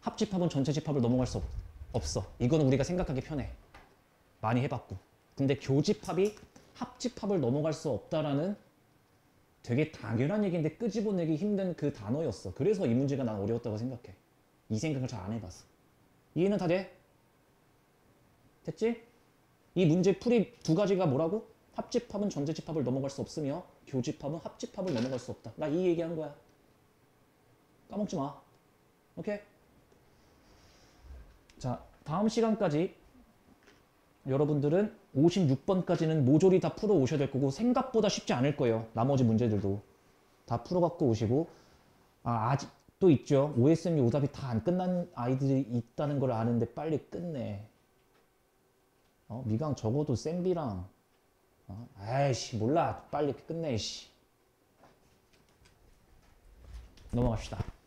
합집합은 전체 집합을 넘어갈 수 없어. 이거는 우리가 생각하기 편해. 많이 해봤고. 근데 교집합이 합집합을 넘어갈 수 없다라는 되게 당연한 얘기인데 끄집어내기 힘든 그 단어였어. 그래서 이 문제가 난 어려웠다고 생각해. 이 생각을 잘 안 해봤어. 이해는 다 돼? 됐지? 이 문제 풀이 두 가지가 뭐라고? 합집합은 전체 집합을 넘어갈 수 없으며 교집합은 합집합을 넘어갈 수 없다. 나 이 얘기한 거야. 까먹지 마. 오케이? 자, 다음 시간까지 여러분들은 56번까지는 모조리 다 풀어 오셔야 될 거고 생각보다 쉽지 않을 거예요. 나머지 문제들도 다 풀어 갖고 오시고 아직도 있죠. OSM이 오답이 다 안 끝난 아이들이 있다는 걸 아는데 빨리 끝내. 미강 적어도 쌤비랑 아이씨 몰라 빨리 끝내. 씨. 넘어갑시다.